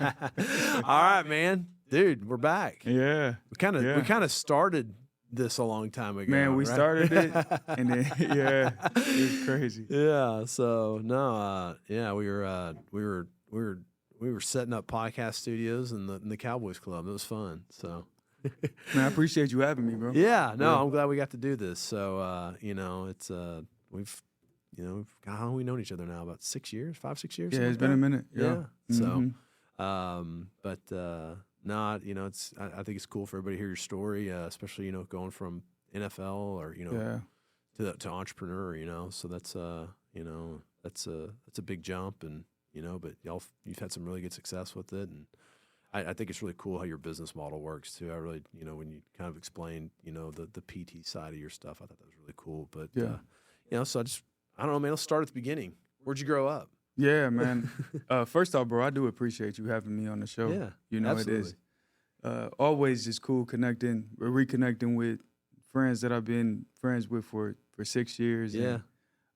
All right, man. Dude, we're back. Yeah. We kind of started this a long time ago. Man, we right? started it, and then it was crazy. Yeah. So no, we were setting up podcast studios in the Cowboys Club. It was fun. So. Man, I appreciate you having me, bro. Yeah. No, I'm glad we got to do this. So it's we've how long have we known each other now? About 6 years, 5-6 years. Yeah, it's been a minute. Yeah. So, no, it's I think it's cool for everybody to hear your story, especially going from NFL or to entrepreneur. So that's that's a big jump, and but you've had some really good success with it, and I think it's really cool how your business model works too. I really when you kind of explained the PT side of your stuff, I thought that was really cool. But so I don't know, man. Let's start at the beginning. Where'd you grow up? Yeah, man. First off, bro, I do appreciate you having me on the show. Yeah, absolutely. It is always just cool reconnecting with friends that I've been friends with for 6 years. Yeah.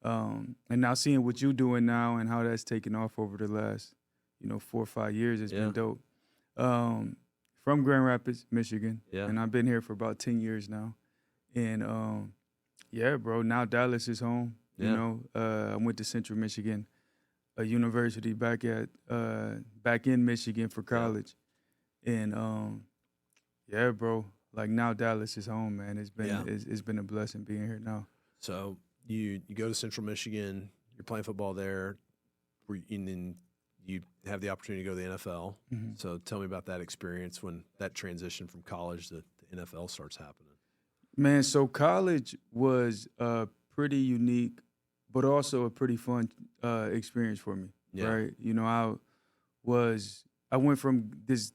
And now seeing what you're doing now and how that's taken off over the last 4 or 5 years has been dope. From Grand Rapids, Michigan. Yeah. And I've been here for about 10 years now. And bro, now Dallas is home. Yeah. I went to Central Michigan, a university back in Michigan for college. And bro, like now Dallas is home, man. It's been a blessing being here now. So you go to Central Michigan, you're playing football there, and then you have the opportunity to go to the NFL. Mm-hmm. So tell me about that experience when that transition from college to the NFL starts happening. Man, so college was pretty unique, but also a pretty fun experience for me, right? I went from this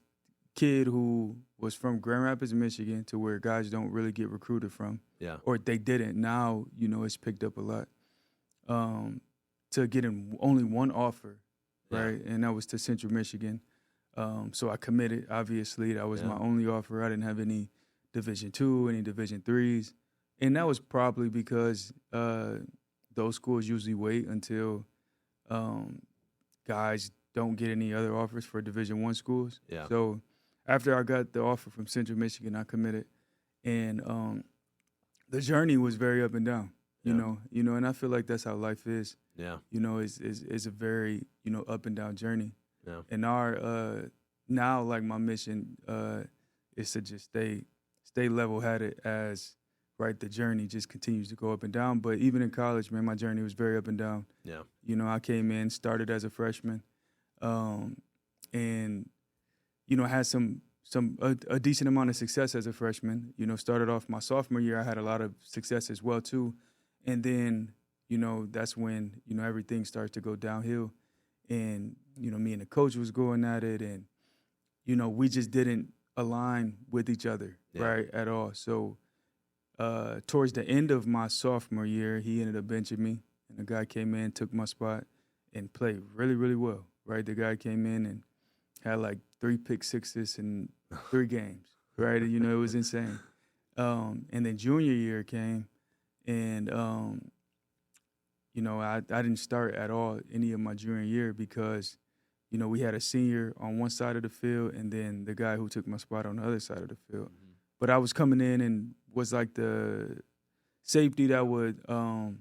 kid who was from Grand Rapids, Michigan, to where guys don't really get recruited from, or they didn't. Now, it's picked up a lot, to getting only one offer, right? And that was to Central Michigan. So I committed, obviously. That was my only offer. I didn't have any Division II, any Division IIIs. And that was probably because those schools usually wait until guys don't get any other offers for Division I schools. Yeah. So after I got the offer from Central Michigan, I committed. And the journey was very up and down, you know, and I feel like that's how life is. Yeah. It's a very, up and down journey. Yeah. And our now, like, my mission is to just stay level-headed as, right, the journey just continues to go up and down. But even in college, man, my journey was very up and down. Yeah. I came in, started as a freshman, and, had a decent amount of success as a freshman. Started off my sophomore year, I had a lot of success as well, too. And then, that's when, everything starts to go downhill. And, me and the coach was going at it, and, we just didn't align with each other, right, at all. So towards the end of my sophomore year, he ended up benching me, and the guy came in, took my spot, and played really, really well, right? The guy came in and had like 3 pick sixes in 3 games, right? And, it was insane. And then junior year came, and, I didn't start at all any of my junior year because, we had a senior on one side of the field and then the guy who took my spot on the other side of the field. Mm-hmm. But I was coming in and was like the safety that would, if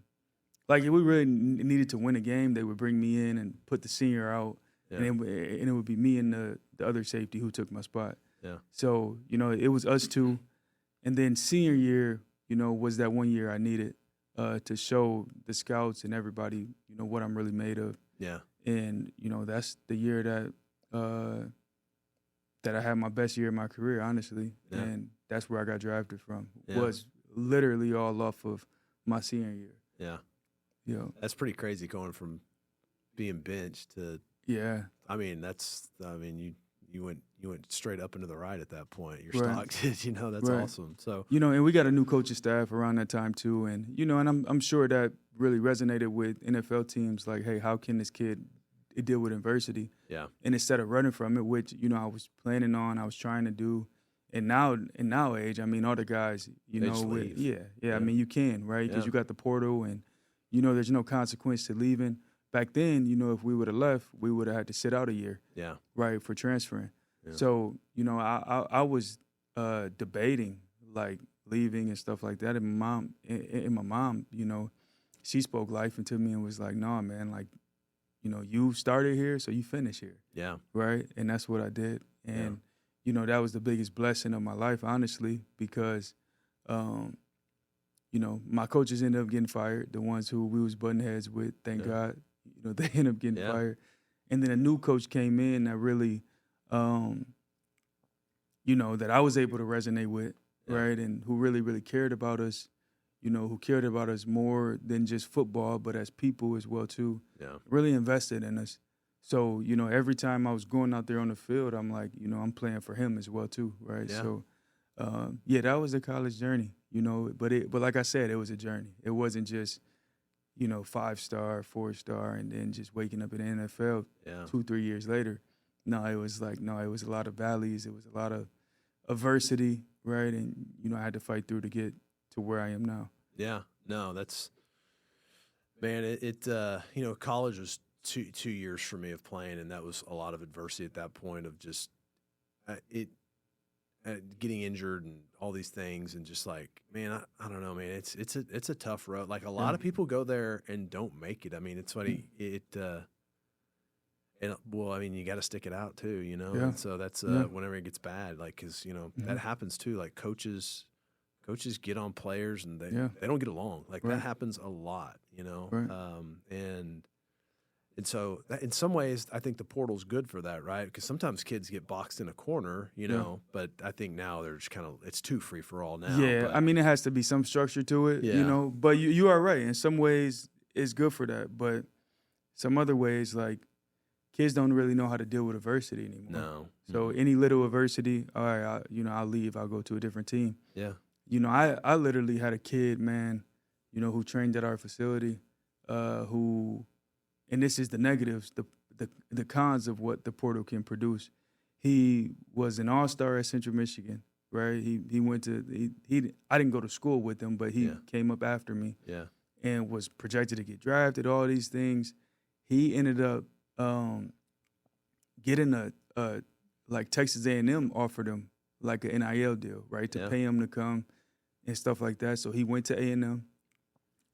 we really needed to win a game, they would bring me in and put the senior out, and it would be me and the other safety who took my spot. Yeah. So, it was us two. And then senior year, was that 1 year I needed to show the scouts and everybody, what I'm really made of. Yeah. And, that's the year that I had my best year in my career, honestly. Yeah. And that's where I got drafted from. Yeah. Was literally all off of my senior year. Yeah. Yeah. That's pretty crazy going from being benched to you went straight up into the right at that point. Your stock did, that's awesome. So and we got a new coaching staff around that time too, and and I'm sure that really resonated with NFL teams. Like, hey, how can this kid deal with adversity? Yeah. And instead of running from it, which I was planning on, I was trying to do, and now in our age, all the guys, I mean, you can, right? Because you got the portal, and there's no consequence to leaving. back then, you know, if we would have left, we would have had to sit out a year. Yeah. Right, for transferring. Yeah. So, you know, I was debating like leaving and stuff like that. And my mom, you know, she spoke life into me and was like, "No, man, like, you know, you started here, so you finish here." Yeah. Right, and that's what I did. And you know, that was the biggest blessing of my life, honestly, because, you know, my coaches ended up getting fired. The ones who we was butting heads with, thank God, you know, they ended up getting fired. And then a new coach came in that really, you know, that I was able to resonate with, right, and who really, really cared about us, you know, who cared about us more than just football, but as people as well, too. Yeah. Really invested in us. So, you know, every time I was going out there on the field, I'm like, you know, I'm playing for him as well, too, right? Yeah. So, that was a college journey, you know. But like I said, it was a journey. It wasn't just, you know, 5-star, 4-star, and then just waking up in the NFL 2-3 years later. No, it was a lot of valleys. It was a lot of adversity, right? And, you know, I had to fight through to get to where I am now. Yeah. No, that's – man, it you know, college was – 2 years for me of playing, and that was a lot of adversity at that point of just getting injured and all these things, and just like, man, I don't know, man, it's a tough road. Like a lot of people go there and don't make it. I mean, it's funny. Well, I mean, you got to stick it out too, you know. And so that's whenever it gets bad, like, because you know that happens too. Like coaches get on players and they don't get along. Like that happens a lot, you know. Right. And so in some ways, I think the portal's good for that, right? Because sometimes kids get boxed in a corner, you know, but I think now they're just kind of – it's too free for all now. Yeah, I mean, it has to be some structure to it, you know. But you are right. In some ways, it's good for that. But some other ways, like, kids don't really know how to deal with adversity anymore. No. So any little adversity, all right, I'll leave. I'll go to a different team. Yeah. You know, I literally had a kid, man, you know, who trained at our facility who – and this is the negatives, the cons of what the portal can produce. He was an all-star at Central Michigan, right? He went to I didn't go to school with him, but he came up after me. Yeah. And was projected to get drafted, all these things. He ended up getting like Texas A&M offered him like an NIL deal, right, to pay him to come and stuff like that. So he went to A&M,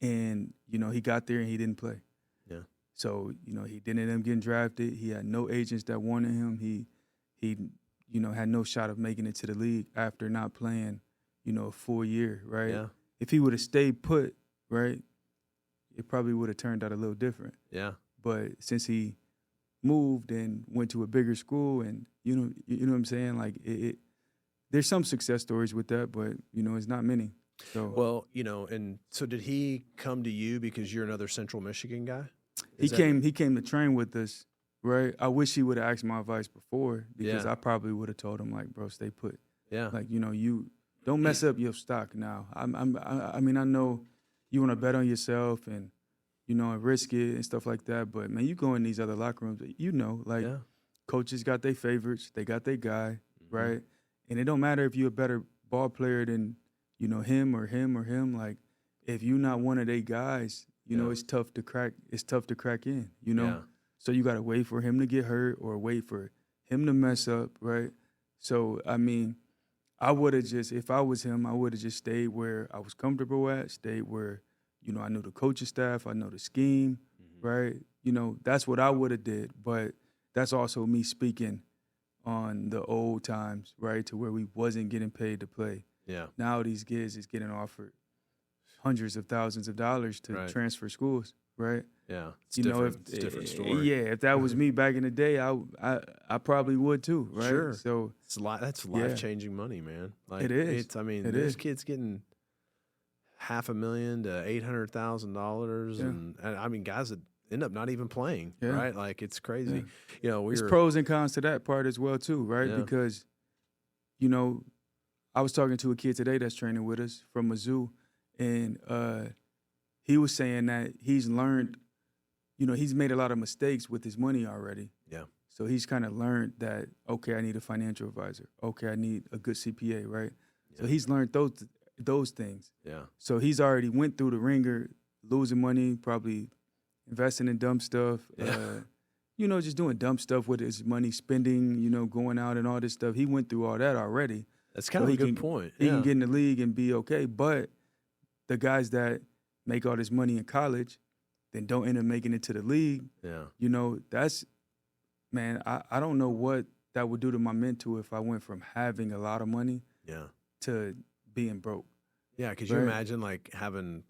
and you know, he got there and he didn't play. Yeah. So, you know, he didn't end up getting drafted. He had no agents that wanted him. He you know, had no shot of making it to the league after not playing, you know, a full year, right? Yeah. If he would have stayed put, right, it probably would have turned out a little different. Yeah. But since he moved and went to a bigger school, and you know what I'm saying, like there's some success stories with that, but you know, it's not many. So well, you know, and so did he come to you because you're another Central Michigan guy? He came to train with us, right? I wish he would have asked my advice before, because I probably would have told him, like, bro, stay put. Yeah. Like, you know, you don't mess up your stock now. I mean, I know you want to bet on yourself and, you know, and risk it and stuff like that, but man, you go in these other locker rooms, you know, like coaches got their favorites, they got their guy, right? And it don't matter if you're a better ball player than, you know, him or him or him. Like, if you're not one of their guys, you know, it's tough to crack. It's tough to crack in, you know. Yeah. So you got to wait for him to get hurt or wait for him to mess up, right? So, I mean, I would have just, if I was him, I would have just stayed where I was comfortable at, stayed where, you know, I knew the coaching staff, I know the scheme, right? You know, that's what I would have did. But that's also me speaking on the old times, right, to where we wasn't getting paid to play. Yeah. Now these kids is getting offered hundreds of thousands of dollars to transfer schools, right? Yeah, it's you different. know, It's a different story. Yeah, if that was me back in the day, I probably would too, right? Sure. So that's life-changing money, man. Like, it is. I mean, this kid's getting $500,000 to $800,000, and I mean, guys that end up not even playing, right? Like, it's crazy. Yeah. You know, there's pros and cons to that part as well too, right? Yeah. Because, you know, I was talking to a kid today that's training with us from Mizzou, and he was saying that he's learned, you know, he's made a lot of mistakes with his money already. Yeah. So he's kind of learned that, okay, I need a financial advisor. Okay, I need a good CPA, right? Yeah. So he's learned those things. Yeah. So he's already went through the ringer, losing money probably investing in dumb stuff. Just doing dumb stuff with his money, spending, going out and all this stuff. He went through all that already. That's kind of a good point. He can get in the league and be okay. But the guys that make all this money in college, then don't end up making it to the league, that's, man, I don't know what that would do to my mental if I went from having a lot of money to being broke. Yeah, could you imagine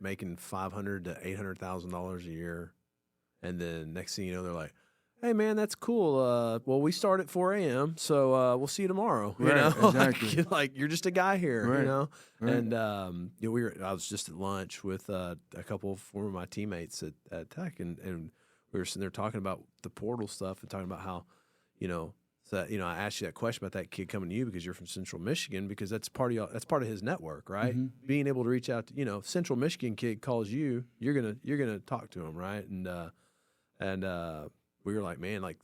making $500,000 to $800,000 a year, and then next thing you know, they're like, "Hey, man, that's cool. Well, we start at 4 a.m., so we'll see you tomorrow." You know, exactly. like you're just a guy here, right. you know. Right. And I was just at lunch with a couple of former my teammates at Tech, and we were sitting there talking about the portal stuff and talking about how, I asked you that question about that kid coming to you because you're from Central Michigan, because that's part of his network, right? Mm-hmm. Being able to reach out to, Central Michigan kid calls you, you're gonna talk to him, right? And we were like, man, like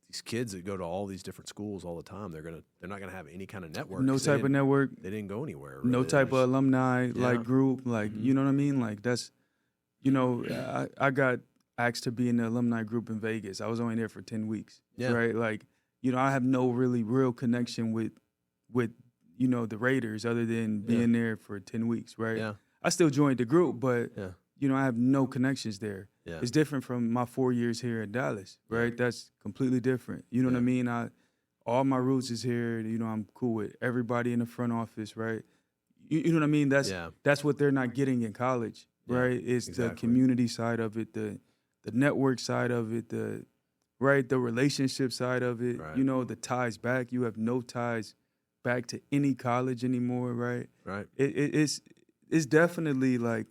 these kids that go to all these different schools all the time, they're not gonna have any kind of network. No type of network. They didn't go anywhere. Really. No type of alumni group, you know what I mean? Like that's, I got asked to be in the alumni group in Vegas. I was only there for 10 weeks, right? Like, I have no real connection with the Raiders other than being there for 10 weeks, right? Yeah. I still joined the group, but I have no connections there. Yeah. It's different from my 4 years here in Dallas, right? Yeah. That's completely different. You know what I mean? All my roots is here. I'm cool with everybody in the front office, right? You know what I mean? That's what they're not getting in college, right? It's the community side of it, the network side of it, the relationship side of it, right. The ties back. You have no ties back to any college anymore, right? Right. It's definitely like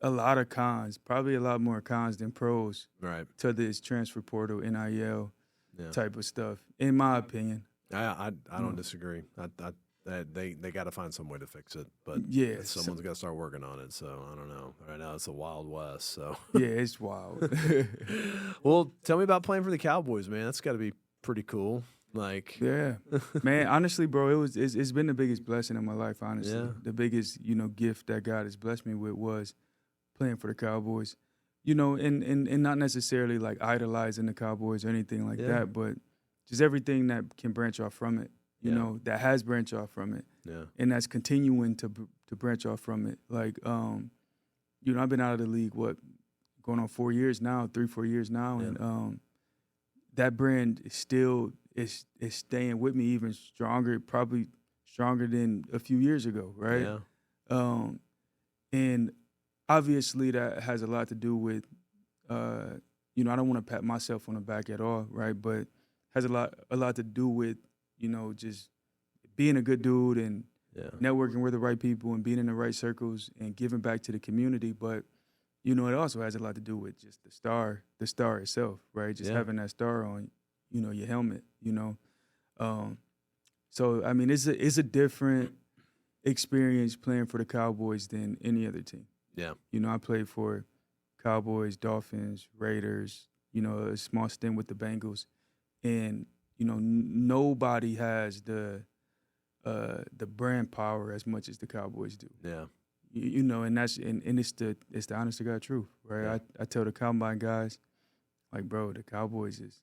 a lot of cons, probably a lot more cons than pros, right, to this transfer portal, NIL type of stuff, in my opinion. I don't disagree. They got to find some way to fix it, but someone's got to start working on it. So I don't know. Right now it's the Wild West. So yeah, it's wild. Well, tell me about playing for the Cowboys, man. That's got to be pretty cool. Like, yeah, man. Honestly, bro, it's been the biggest blessing in my life. Honestly, the biggest gift that God has blessed me with was playing for the Cowboys. And not necessarily like idolizing the Cowboys or anything like that, but just everything that can branch off from it. That has branched off from it, and that's continuing to branch off from it. Like, I've been out of the league, going on 4 years now, 3-4 years now, and that brand is still is staying with me even stronger, probably stronger than a few years ago, right? Yeah. And obviously that has a lot to do with, I don't want to pat myself on the back at all, right? But has a lot to do with just being a good dude and networking with the right people and being in the right circles and giving back to the community. But, it also has a lot to do with just the star itself, right? Just having that star on, your helmet, So, I mean, it's a different experience playing for the Cowboys than any other team. Yeah. I played for Cowboys, Dolphins, Raiders, a small stint with the Bengals. And, nobody has the brand power as much as the Cowboys do. Yeah. And that's and it's the honest to God truth, right? Yeah. I tell the Combine guys, like, bro, the Cowboys is,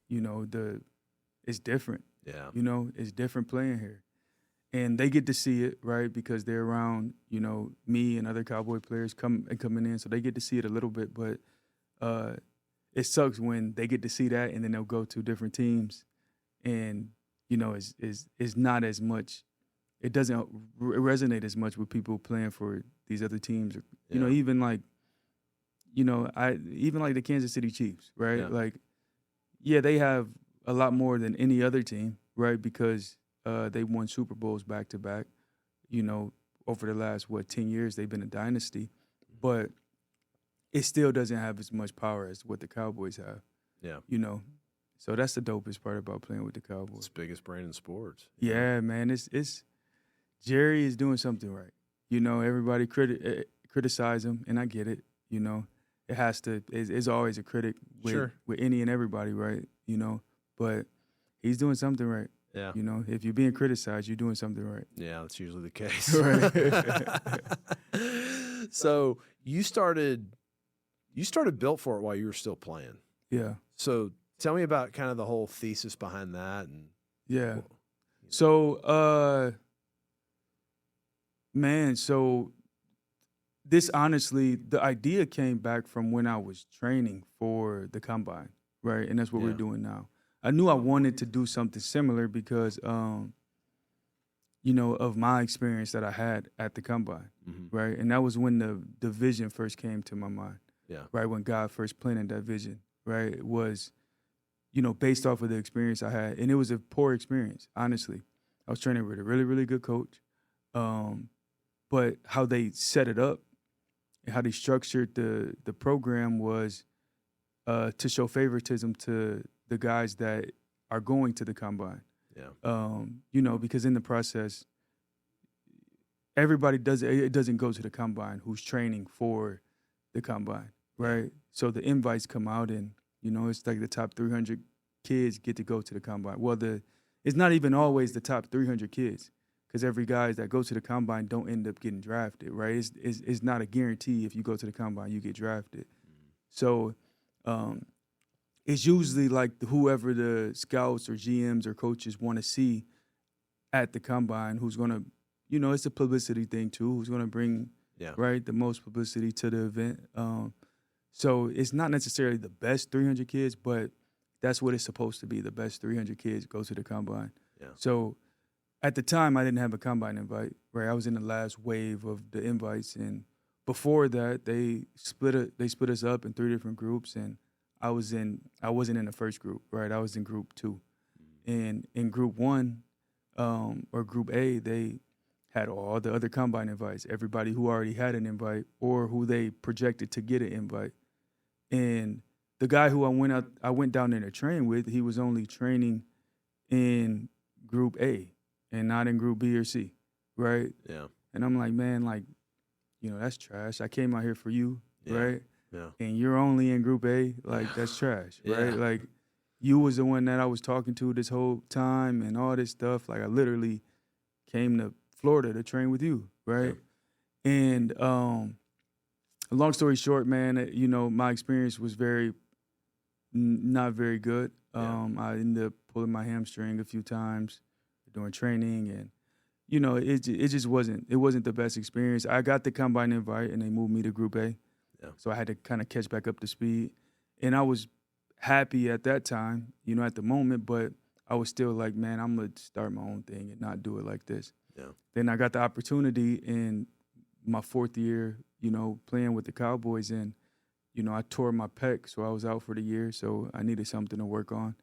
it's different. Yeah. It's different playing here. And they get to see it, right, because they're around, me and other Cowboy players coming in, so they get to see it a little bit. But it sucks when they get to see that and then they'll go to different teams, and it's not as much. It doesn't resonate as much with people playing for these other teams. Even like the Kansas City Chiefs, right? Yeah. Like, they have a lot more than any other team, right? Because they won Super Bowls back to back. Over the last 10 years, they've been a dynasty, but it still doesn't have as much power as what the Cowboys have. Yeah. So that's the dopest part about playing with the Cowboys. It's the biggest brand in sports. Yeah, man. It's Jerry is doing something right. Everybody criticize him, and I get it. It has to. It's always a critic with any and everybody, right? But he's doing something right. Yeah. If you're being criticized, you're doing something right. Yeah, that's usually the case. Right. So you started you started Built For It while you were still playing. Yeah. So tell me about kind of the whole thesis behind that. And yeah. So, man, so this honestly, the idea came back from when I was training for the combine, right? And that's what we're doing now. I knew I wanted to do something similar because, you know, of my experience that I had at the combine, right? And that was when the vision first came to my mind, right? When God first planted that vision, right? It was, you know, based off of the experience I had. And it was a poor experience, honestly. I was training with a really, really good coach. But how they set it up and how they structured the program was to show favoritism to the guys that are going to the combine. You know, because in the process, everybody doesn't go to the combine who's training for the combine, right? So the invites come out and, you know, it's like the top 300 kids get to go to the combine. Well, it's not even always the top 300 kids because every guy that go to the combine don't end up getting drafted, right? It's not a guarantee if you go to the combine, you get drafted. So it's usually like whoever the scouts or GMs or coaches want to see at the combine who's going to, you know, it's a publicity thing too, who's going to bring, right, the most publicity to the event. So it's not necessarily the best 300 kids, but that's what it's supposed to be. The best 300 kids go to the combine. So at the time, I didn't have a combine invite, right? I was in the last wave of the invites. And before that, they split us up in 3 different groups. And I wasn't in the first group, right? I was in group 2. And in group 1, or group A, they had all the other combine invites, everybody who already had an invite or who they projected to get an invite. And the guy who I went down there to train with, he was only training in group A and not in group B or C, right? And I'm like, man, like, you know, that's trash. I came out here for you, right? And you're only in group A, like, that's trash, right? Like, you was the one that I was talking to this whole time and all this stuff. Like, I literally came to Florida to train with you, right? And long story short, man, you know, my experience was not very good. I ended up pulling my hamstring a few times during training, and you know, it just wasn't the best experience. I got the combine invite, and they moved me to Group A, so I had to kind of catch back up to speed. And I was happy at that time, you know, at the moment, but I was still like, man, I'm gonna start my own thing and not do it like this. Then I got the opportunity in my 4th year, you know, playing with the Cowboys, and you know, I tore my pec, so I was out for the year, so I needed something to work on.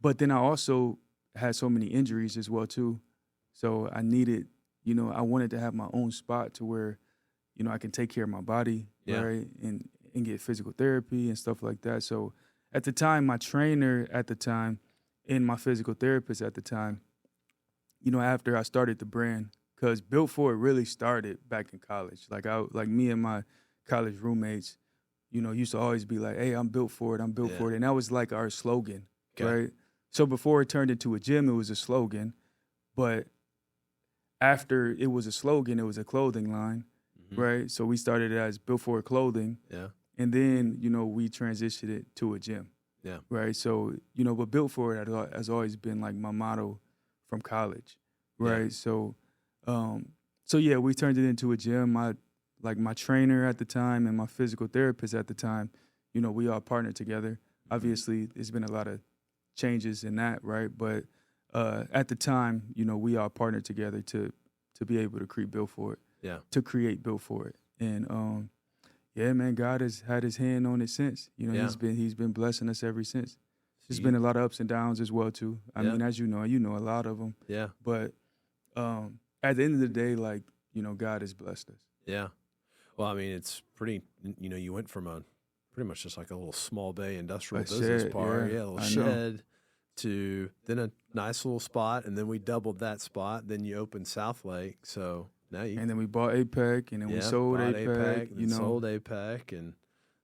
But then I also had so many injuries as well, too. So I needed, you know, I wanted to have my own spot to where, you know, I can take care of my body, right, and get physical therapy and stuff like that. So at the time, my trainer at the time and my physical therapist at the time, you know, after I started the brand, because Built For It really started back in college. Like me and my college roommates, you know, used to always be like, hey, I'm built for it, I'm built for it. And that was like our slogan, right? So before it turned into a gym, it was a slogan. But after it was a slogan, it was a clothing line, right? So we started it as Built For It Clothing. And then, you know, we transitioned it to a gym, right? So, you know, but Built For It has always been like my motto from college, right? So, yeah, we turned it into a gym. My trainer at the time and my physical therapist at the time, you know, we all partnered together. Obviously, there's been a lot of changes in that, right? But at the time, you know, we all partnered together to be able to create Built For It. To create Built For It. And yeah, man, God has had his hand on it since. You know, he's been blessing us ever since. There's been a lot of ups and downs as well too. I mean, as you know a lot of them. But at the end of the day, like, you know, God has blessed us. Well, I mean, it's pretty, you know, you went from pretty much just like a little small bay industrial business park, a little shed, to then a nice little spot, and then we doubled that spot. Then you opened South Lake, so now you. And then we bought APEC, and then we sold APEC. You know, sold APEC, and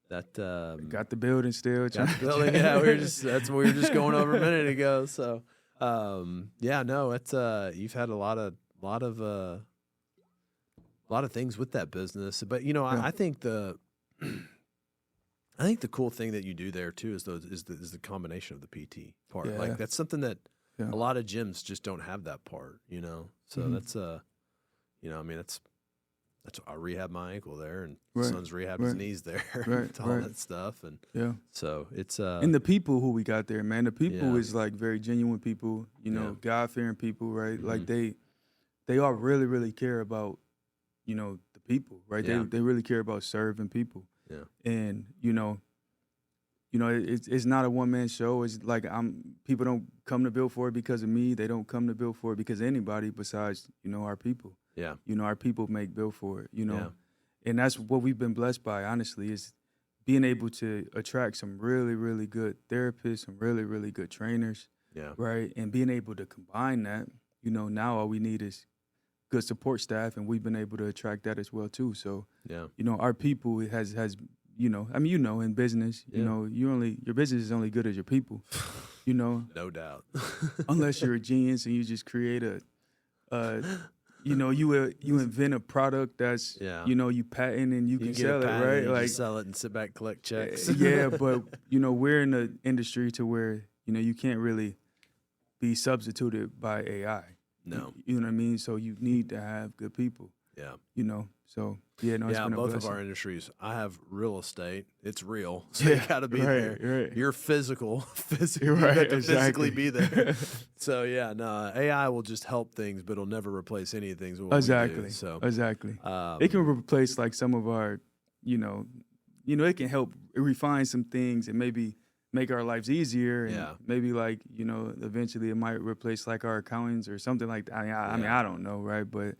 that got the building still. Got the building, that's what we were just going over a minute ago. So, it's you've had a lot of things with that business, but you know, I think the I think the cool thing that you do there too is the combination of the PT part. Yeah. Like that's something that a lot of gyms just don't have that part, So that's I mean that's I rehab my ankle there, and son's rehabbed his knees there, all that stuff, and so it's and the people who we got there, man, the people is like very genuine people, God fearing people, right? Mm-hmm. Like they all really really care about the people, right? They really care about serving people. Yeah. And it's not a one man show. It's like people don't come to Build For It because of me. They don't come to Build For It because of anybody besides our people. Yeah. Our people make Build For It. And that's what we've been blessed by. Honestly, is being able to attract some really really good therapists, some really really good trainers. Yeah. Right. And being able to combine that. Now all we need is good support staff, and we've been able to attract that as well too. So, our people has in business, your business is only good as your people, No doubt. Unless you're a genius and you just create you invent a product that's, you patent and you can sell it, right? Like sell it and sit back and collect checks. Yeah, but we're in an industry to where you can't really be substituted by AI. No. You know what I mean? So you need to have good people. Yeah. So it's been a both blessing. of our industries. I have real estate. It's real. So you got to be there. Right. You're physical. You have to physically be there. So AI will just help things, but it'll never replace any of things. Exactly. We do, so exactly. It can replace like some of our, it can help refine some things and maybe make our lives easier, and maybe like eventually it might replace like our accountants or something like that. I mean I don't know, right? But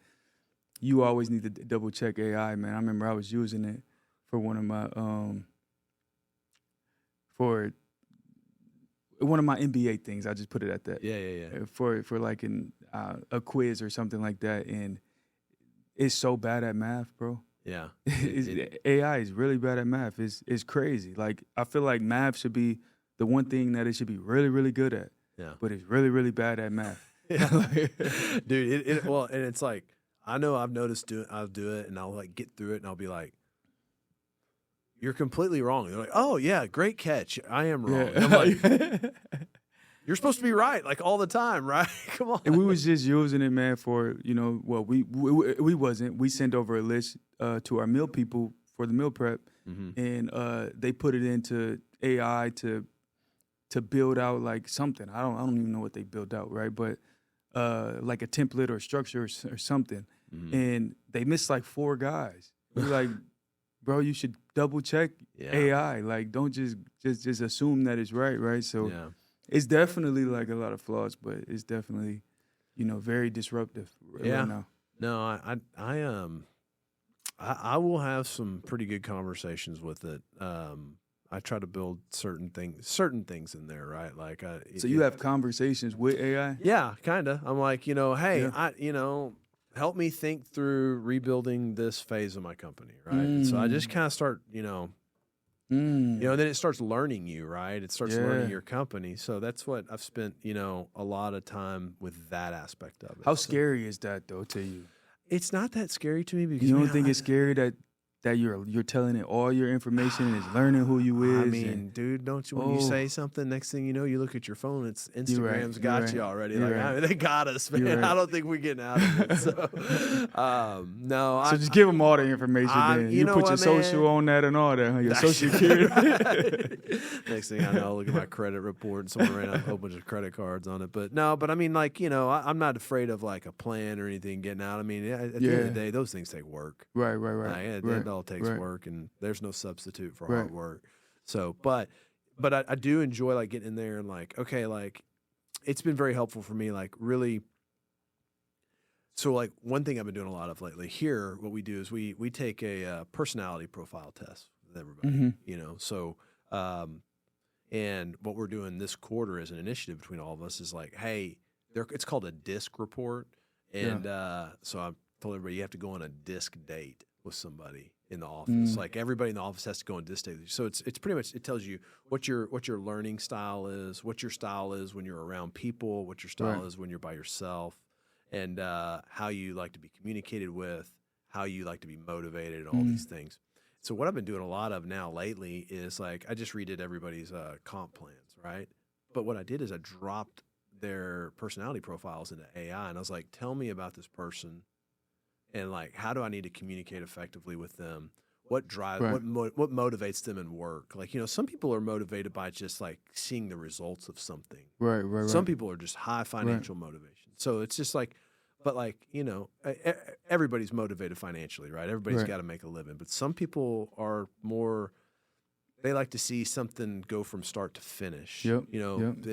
you always need to double check AI, man. I remember I was using it for one of my MBA things. I just put it at that. Yeah. For like a quiz or something like that, and it's so bad at math, bro. Yeah. AI is really bad at math. It's crazy. Like, I feel like math should be the one thing that it should be really, really good at. Yeah. But it's really, really bad at math. Dude, and it's like, I know I've noticed I'll do it and I'll like get through it and I'll be like, you're completely wrong. They're like, oh yeah, great catch. I am wrong. Yeah. I'm like, you're supposed to be right, like all the time, right? Come on. And we was just using it, man, for we wasn't. We sent over a list to our meal people for the meal prep, and they put it into AI to build out like something. I don't even know what they built out, right? But like a template or structure or something, and they missed like 4 guys. We're like, bro, you should double check AI. Like, don't just assume that it's right? So. Yeah. It's definitely like a lot of flaws, but it's definitely, very disruptive right now. No, I will have some pretty good conversations with it. I try to build certain things in there, right? Like, so you have conversations with AI? Yeah, kind of. I'm like, hey, help me think through rebuilding this phase of my company, right? So I just kind of start, then it starts learning you, right? It starts learning your company. So that's what I've spent, a lot of time with that aspect of it. How scary is that, though, to you? It's not that scary to me because you don't think it's scary that you're telling it all your information and it's learning who you is. I mean, dude, don't you? When you say something, next thing you know, you look at your phone. It's Instagram's got you already. Like, I mean, they got us, man. I don't think we're getting out of it. So, no. So just give them all the information. Then you put your social on that and all that. Huh? Your social security. Next thing I know, I'll look at my credit report and someone ran out a whole bunch of credit cards on it. But no, I mean, like, I'm not afraid of like a plan or anything getting out. I mean, at the end of the day, those things take work. Right. It all takes work, and there's no substitute for hard work. So, but I do enjoy like getting in there and like, okay, like it's been very helpful for me, like really. So like one thing I've been doing a lot of lately here, what we do is we take a personality profile test with everybody, so, and what we're doing this quarter as an initiative between all of us is like, hey, it's called a DISC report. And, so I told everybody you have to go on a DISC date with somebody in the office. Like everybody in the office has to go on DISC date. So it's pretty much, it tells you what your learning style is, what your style is when you're around people, what your style is when you're by yourself, and how you like to be communicated with, how you like to be motivated, and all these things. so what I've been doing a lot of now lately is like I just redid everybody's comp plans, right? But what I did is I dropped their personality profiles into AI, and I was like, tell me about this person, and like how do I need to communicate effectively with them? What drives, what motivates them in work? Like, some people are motivated by just like seeing the results of something. Right. Some people are just high financial motivation. So it's just like, but like, everybody's motivated financially, right? Everybody's got to make a living. But some people are more, they like to see something go from start to finish. Yep.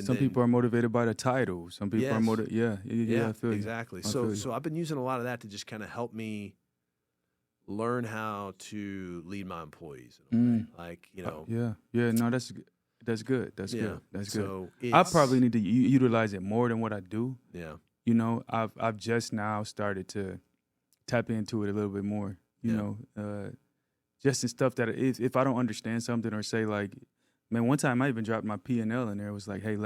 Some people are motivated by the title. Some people are motivated. Yeah. I feel exactly. So I've been using a lot of that to just kind of help me learn how to lead my employees in a way. Like, No, that's good. That's good. So I probably need to utilize it more than what I do. Yeah. I've just now started to tap into it a little bit more. Just in stuff that if I don't understand something or say like, man, one time I even dropped my P&L in there. It was like, hey,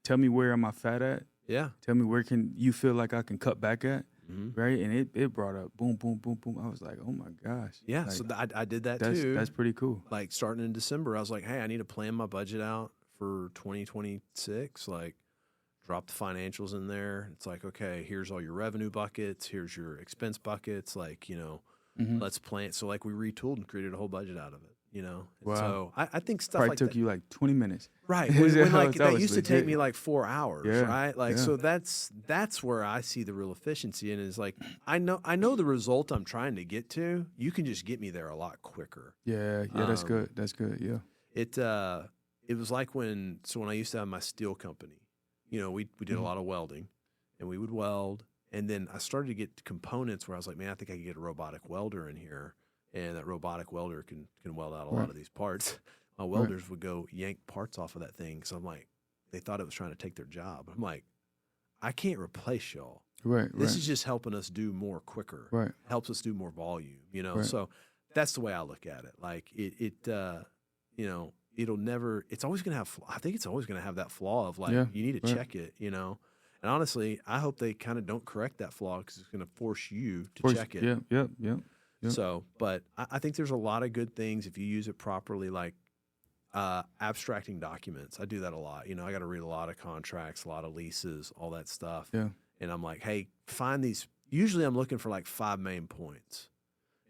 tell me where am I fat at? Yeah. Tell me where can you feel like I can cut back at? Right, and it brought up boom, boom, boom, boom. I was like, oh my gosh. Yeah, like, so I did that too. That's pretty cool. Like starting in December, I was like, hey, I need to plan my budget out for 2026. Like, drop the financials in there. It's like, okay, here's all your revenue buckets. Here's your expense buckets. Like, let's plan. So like we retooled and created a whole budget out of it. Wow. So I think stuff probably like took that, you like 20 minutes. Right. When like that used to legit. take me like 4 hours, right? Like, yeah. so that's where I see the real efficiency in is like, I know the result I'm trying to get to. You can just get me there a lot quicker. Yeah. That's good. That's good. Yeah. It was like when I used to have my steel company, we did a lot of welding and we would weld. And then I started to get components where I was like, man, I think I could get a robotic welder in here. And that robotic welder can weld out a lot of these parts. My welders would go yank parts off of that thing. So I'm like, they thought it was trying to take their job. I'm like, I can't replace y'all. This is just helping us do more quicker. Right. Helps us do more volume, So that's the way I look at it. Like it'll never, it's always going to have, I think it's always going to have that flaw of like, you need to check it, And honestly, I hope they kind of don't correct that flaw because it's going to force you to check it. Yeah. So, but I think there's a lot of good things if you use it properly, like abstracting documents. I do that a lot. I got to read a lot of contracts, a lot of leases, all that stuff. Yeah. And I'm like, hey, find these. Usually I'm looking for like 5 main points.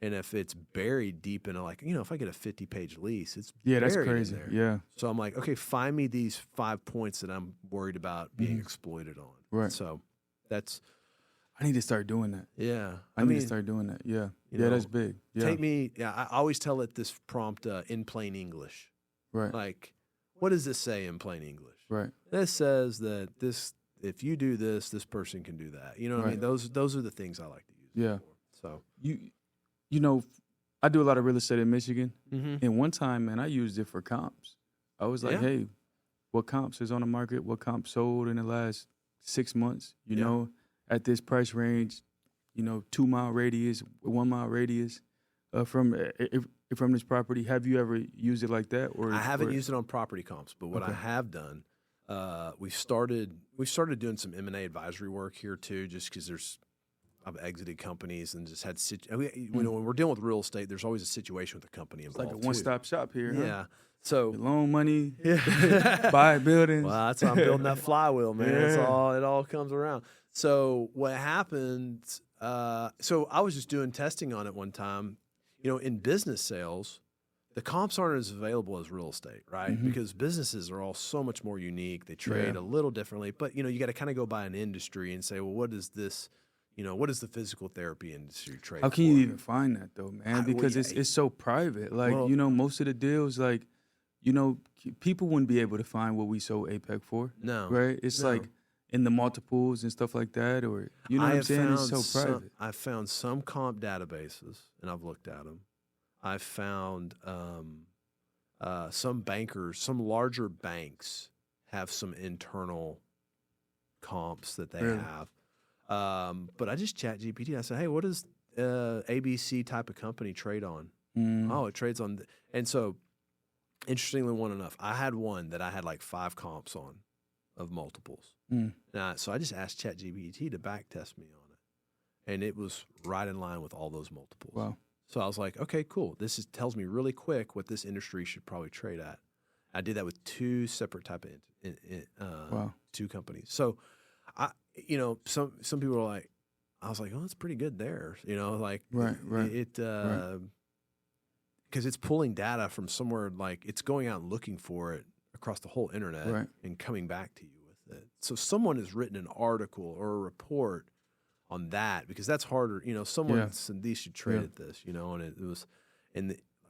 And if it's buried deep into like, if I get a 50-page lease, it's buried that's crazy. in there. Yeah. So I'm like, okay, find me these 5 points that I'm worried about being exploited on. Right. So that's. I need to start doing that. Yeah. I need to start doing that. Yeah. That's big. Yeah. I always tell it this prompt in plain English. Right. Like, what does this say in plain English? Right. This says that if you do this, this person can do that. You know what I mean? Those are the things I like to use. Yeah. So I do a lot of real estate in Michigan. And one time, man, I used it for comps. I was like, hey, what comps is on the market? What comps sold in the last 6 months? You know, at this price range, 2 mile radius, 1 mile radius from this property. Have you ever used it like that? Or I haven't used it on property comps, but what I have done, we've started doing some M&A advisory work here too, just because I've exited companies and just had when we're dealing with real estate, there's always a situation with the company involved. It's like a one-stop shop here. Yeah. Huh? So loan money, buy buildings. Well, that's why I'm building that flywheel, man. It all comes around. So what happened? So I was just doing testing on it one time. In business sales, the comps aren't as available as real estate, right? Because businesses are all so much more unique. They trade a little differently, but you got to kind of go by an industry and say, well, what is this? What does the physical therapy industry trade? How can you even find that though, man? Because it's so private. Like most of the deals, like people wouldn't be able to find what we sold APEC for. No, right? It's like in the multiples and stuff like that, or what I'm saying? It's so private. I've found some comp databases, and I've looked at them. I've found some bankers, some larger banks have some internal comps that they have. But I just chat GPT. I said, hey, what does ABC type of company trade on? Oh, it trades on. And so, interestingly enough, I had one that I had like 5 comps on of multiples. Now, so I just asked ChatGPT to back test me on it, and it was right in line with all those multiples. Wow! So I was like, okay, cool. Tells me really quick what this industry should probably trade at. I did that with two separate type of two companies. So some people are like, I was like, oh, that's pretty good there. Like right. Because it's pulling data from somewhere, like it's going out and looking for it across the whole internet and coming back to you with it. So someone has written an article or a report on that, because that's harder. Someone said these should trade at this, and it was,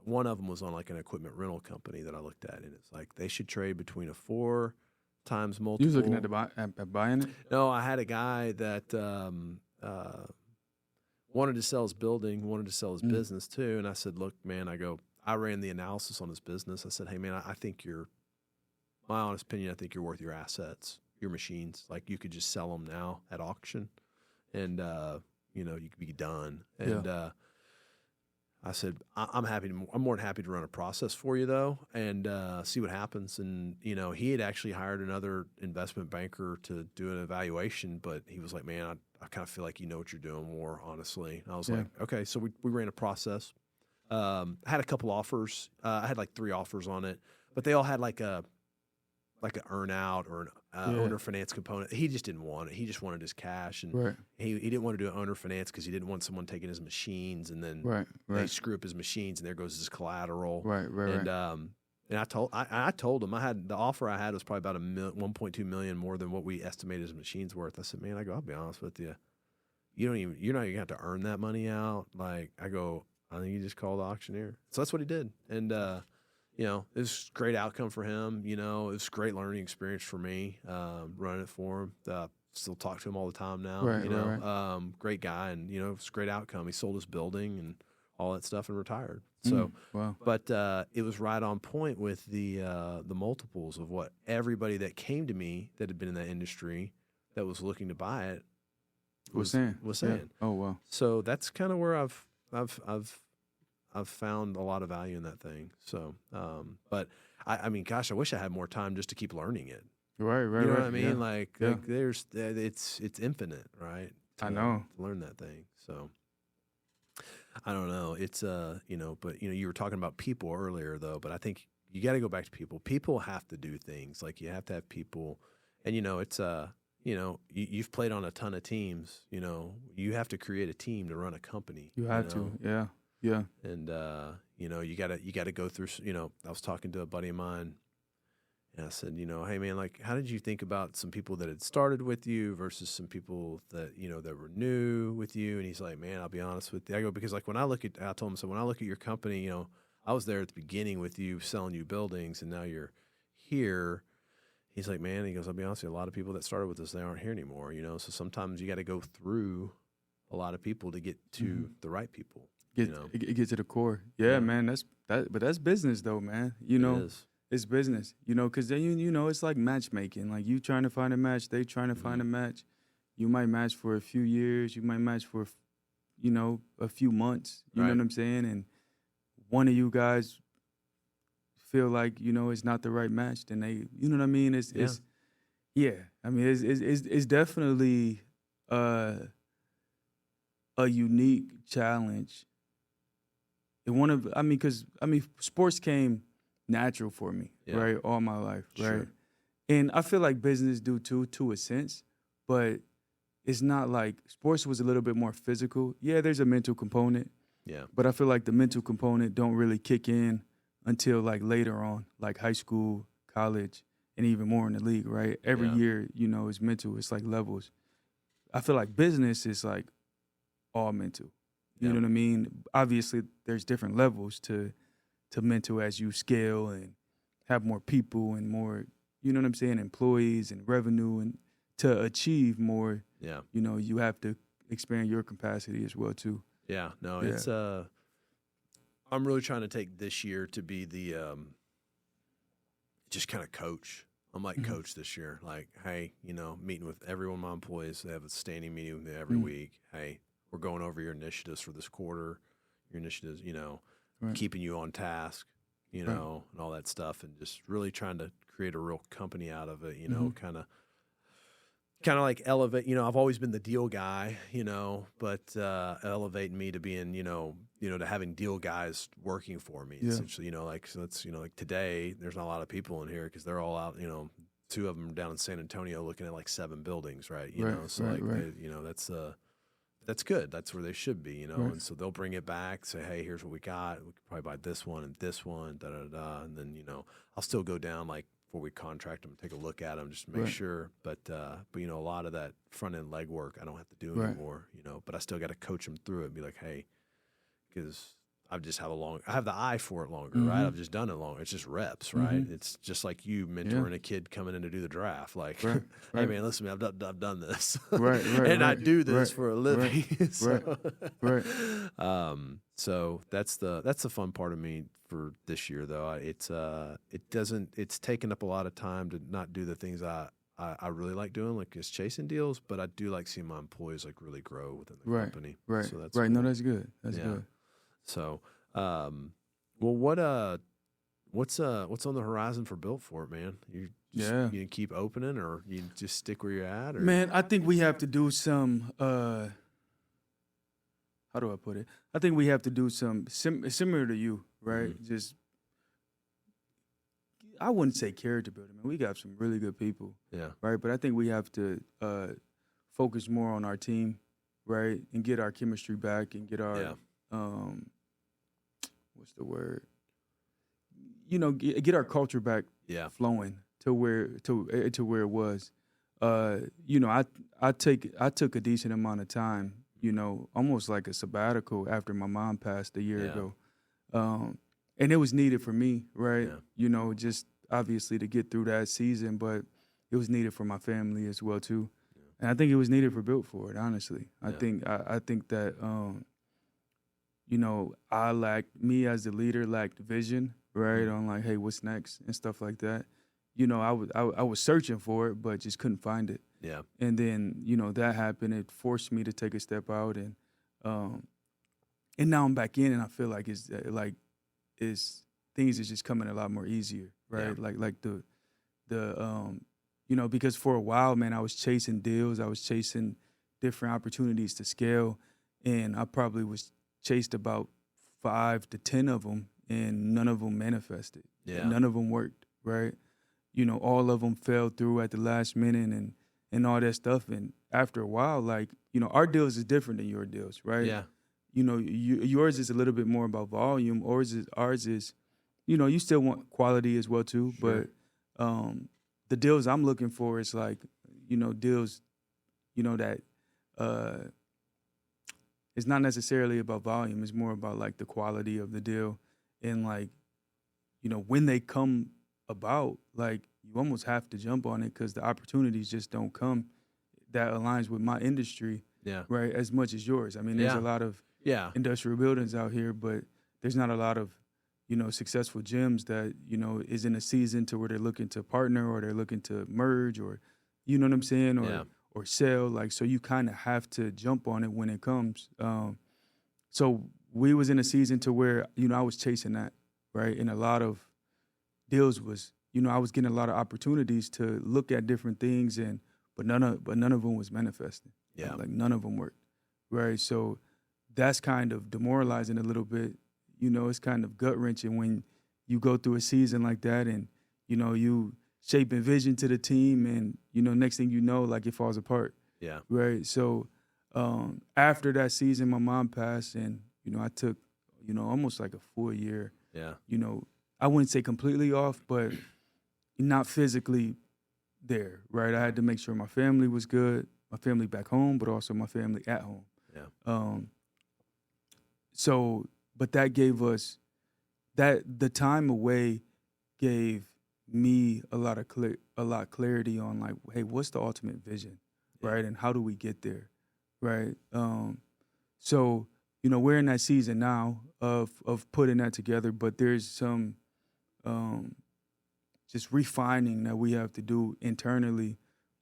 one of them was on like an equipment rental company that I looked at, and it's like they should trade between a 4 times multiple. You was looking at buying it? No, I had a guy that wanted to sell his building, wanted to sell his business too, and I said, look, man, I ran the analysis on his business. I said, hey, man, I think my honest opinion, I think you're worth your assets, your machines. Like you could just sell them now at auction, and you could be done. And I said, I'm more than happy to run a process for you though, and see what happens. And he had actually hired another investment banker to do an evaluation, but he was like, man, I kind of feel like you know what you're doing more, honestly. And I was like, okay. So we ran a process. I had a couple offers. I had like 3 offers on it, but they all had like a earn out or an owner finance component. He just didn't want it. He just wanted his cash, and he didn't want to do an owner finance because he didn't want someone taking his machines and then they screw up his machines and there goes his collateral. And I told him the offer I had was probably about $1.2 million more than what we estimated his machines worth. I said, man, I'll be honest with you, you're not even have to earn that money out. Like I think you just call the auctioneer. So that's what he did, and it was a great outcome for him. It was a great learning experience for me, running it for him. Still talk to him all the time now. Great guy, and it was a great outcome. He sold his building and all that stuff and retired. So, but it was right on point with the multiples of what everybody that came to me that had been in that industry that was looking to buy it was saying. Yeah. Oh wow! So that's kind of where I've found a lot of value in that thing. So, but I mean, gosh, I wish I had more time just to keep learning it. Right. You know what I mean? Like it's infinite, right? I know. To learn that thing. So I don't know. It's but you were talking about people earlier though, but I think you got to go back to people. People have to do things. Like you have to have people, and it's you've played on a ton of teams. You have to create a team to run a company. You have to, yeah. And you gotta go through. I was talking to a buddy of mine, and I said, hey man, like, how did you think about some people that had started with you versus some people that that were new with you? And he's like, man, I'll be honest with you. I go, because like I told him, so when I look at your company, I was there at the beginning with you selling you buildings, and now you're here. He's like, man, he goes, I'll be honest with you, a lot of people that started with us, they aren't here anymore. So sometimes you got to go through a lot of people to get to the right people. Get to the core. Yeah, man. But that's business though, man. It is. It's business. Because then it's like matchmaking. Like you trying to find a match, they trying to find a match. You might match for a few years. You might match for a few months. You know what I'm saying? And one of you guys feel like it's not the right match. Then they, you know what I mean? It's I mean it's definitely a unique challenge. Because sports came natural for me, right, all my life, right? Sure. And I feel like business do too, to a sense, but it's not like sports was a little bit more physical. Yeah, there's a mental component. Yeah. But I feel like the mental component don't really kick in until like later on, like high school, college, and even more in the league, right? Every year, is mental. It's like levels. I feel like business is like all mental. You know what I mean? Obviously, there's different levels to mental as you scale and have more people and more, employees and revenue, and to achieve more, you have to expand your capacity as well too. Yeah, no, it's I'm really trying to take this year to be the just kind of coach. I'm like coach this year. Like, hey, meeting with every one of my employees. They have a standing meeting with me every week. Hey, we're going over your initiatives for this quarter, your initiatives, keeping you on task, and all that stuff, and just really trying to create a real company out of it, kind kind of like elevate, I've always been the deal guy, but elevating me to being, to having deal guys working for me, essentially, so that's, like today, there's not a lot of people in here because they're all out, 2 of them down in San Antonio looking at like 7 buildings, right? That's good. That's where they should be, and so they'll bring it back, say, hey, here's what we got. We could probably buy this one and this one, da-da-da, and then, I'll still go down like, before we contract them, take a look at them, just to make sure. But a lot of that front end leg work I don't have to do anymore, But I still got to coach them through it and be like, hey, because I have the eye for it longer, right? I've just done it longer. It's just reps, right? It's just like you mentoring a kid coming in to do the draft. Like, hey man, listen, man, I've done this, and I do this for a living. So that's the fun part of me for this year, though. It's taken up a lot of time to not do the things I really like doing, like just chasing deals, but I do like seeing my employees like really grow within the company. Right. So that's right. cool. No, that's good. That's good. So, what's on the horizon for Built For It, man? You keep opening, or you just stick where you're at? Or? Man, I think we have to do some. How do I put it? I think we have to do some similar to you, right? Just, I wouldn't say character building, man. We got some really good people, right? But I think we have to focus more on our team, right, and get our chemistry back and get our what's the word? Get our culture back flowing to where it was. I took a decent amount of time, almost like a sabbatical after my mom passed a year ago. And it was needed for me, right? Just obviously to get through that season, but it was needed for my family as well too. And I think it was needed for Built For It, honestly. I think that me as the leader lacked vision, right? On like, hey, what's next and stuff like that. I was searching for it, but just couldn't find it. Yeah. And then, that happened. It forced me to take a step out, and now I'm back in, and I feel like things is just coming a lot more easier, right? Yeah. Like because for a while, man, I was chasing deals. I was chasing different opportunities to scale, and I probably was chased about 5 to 10 of them, and none of them manifested. Yeah. None of them worked, right? All of them fell through at the last minute and all that stuff. And after a while, like, our deals is different than your deals, right? Yeah. Yours is a little bit more about volume. Ours is, you still want quality as well too. Sure. But the deals I'm looking for is like, deals, that it's not necessarily about volume. It's more about like the quality of the deal, and like, when they come about, like, you almost have to jump on it because the opportunities just don't come that aligns with my industry, right, as much as yours. I mean, there's a lot of industrial buildings out here, but there's not a lot of, successful gyms that, is in a season to where they're looking to partner or they're looking to merge, or, you know what I'm saying, or sell. Like, so you kind of have to jump on it when it comes. So we was in a season to where, I was chasing that, right, and a lot of deals was, I was getting a lot of opportunities to look at different things, but none of them was manifesting. Yeah. Like none of them worked, right? So that's kind of demoralizing a little bit. It's kind of gut wrenching when you go through a season like that, and you shaping vision to the team, and next thing you know, like, it falls apart. Yeah. Right. So after that season, my mom passed, and I took almost like a full year. Yeah. I wouldn't say completely off, but not physically there, right? I had to make sure my family was good, my family back home, but also my family at home. Yeah. But that gave us the time away gave me a lot of clarity on, like, hey, what's the ultimate vision, right? And how do we get there, right? So we're in that season now of putting that together, but there's some just refining that we have to do internally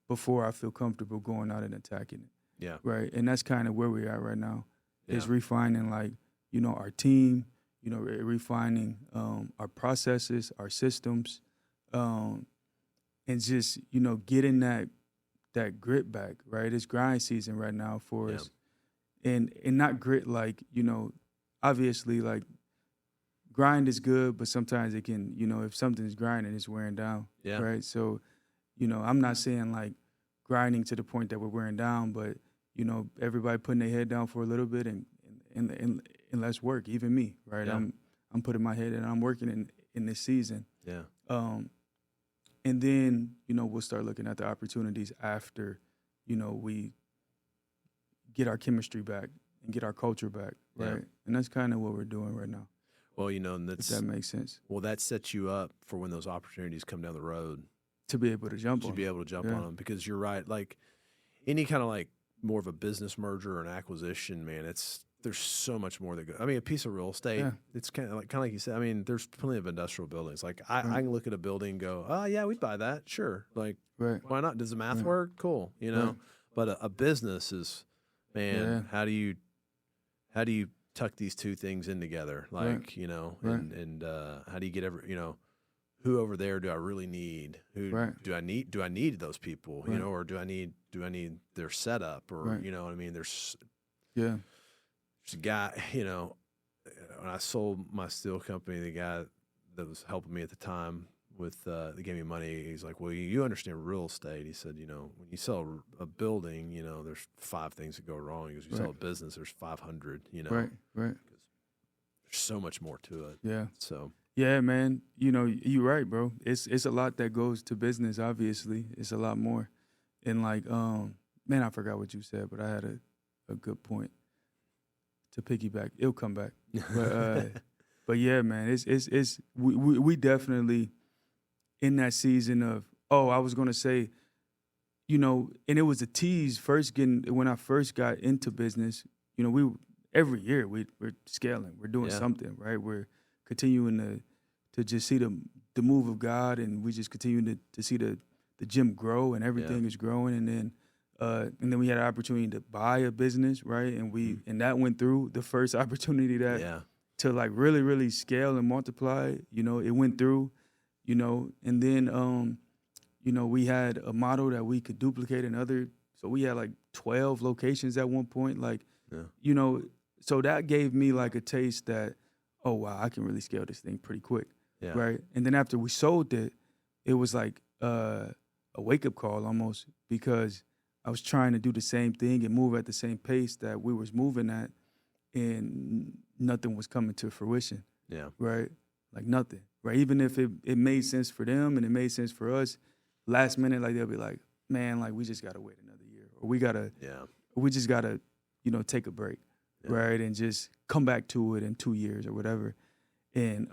before I feel comfortable going out and attacking it. Yeah. Right. And that's kind of where we are right now. Yeah. Is refining, like, our team, refining our processes, our systems, and just, getting that that grit back, right? It's grind season right now for us. And not grit like, obviously like grind is good, but sometimes it can, if something's grinding, it's wearing down, right? So, I'm not saying like grinding to the point that we're wearing down, but, everybody putting their head down for a little bit and let's work, even me, right? Yeah. I'm putting my head in, I'm working in this season. Yeah. And then, we'll start looking at the opportunities after, we get our chemistry back and get our culture back, right? Yeah. And that's kind of what we're doing right now. Well, and that's, if that makes sense. Well, that sets you up for when those opportunities come down the road. To be able to jump on them. To be able to jump on them, because you're right. Like any kind of like more of a business merger or an acquisition, man, there's so much more that goes. I mean, a piece of real estate, it's kind of like you said. I mean, there's plenty of industrial buildings. Like I can look at a building and go, oh yeah, we'd buy that, sure. Like why not? Does the math work? Cool, But a business is, man, how do you tuck these two things in together? Like and how do you get who over there do I really need? Who do I need? Do I need those people? Or do I need their setup? Or what I mean? There's a guy. When I sold my steel company, the guy that was helping me at the time with that gave me money. He's like, "Well, you understand real estate." He said, "When you sell a building, there's 5 things that go wrong. He goes, you sell a business, there's 500. Right. There's so much more to it. Yeah. So. Yeah, man. You're right, bro. It's a lot that goes to business. Obviously, it's a lot more. And like, man, I forgot what you said, but I had a good point to piggyback. It'll come back. But yeah, man, it's we definitely in that season of. Oh, I was gonna say, and it was a tease when I first got into business. We every year we're scaling. We're doing something, right? We're continuing to just see the move of God, and we just continue to see the gym grow, and everything is growing. And then we had an opportunity to buy a business, right? And and that went through the first opportunity to like really, really scale and multiply. It went through, and then we had a model that we could duplicate in other. So we had like 12 locations at one point, so that gave me like a taste that, oh, wow, I can really scale this thing pretty quick, right? And then after we sold it, it was like a wake-up call almost, because I was trying to do the same thing and move at the same pace that we was moving at, and nothing was coming to fruition, right? Like nothing, right? Even if it made sense for them and it made sense for us, last minute, like they'll be like, man, like we just got to wait another year, or we just got to, take a break. Right, and just come back to it in 2 years or whatever, and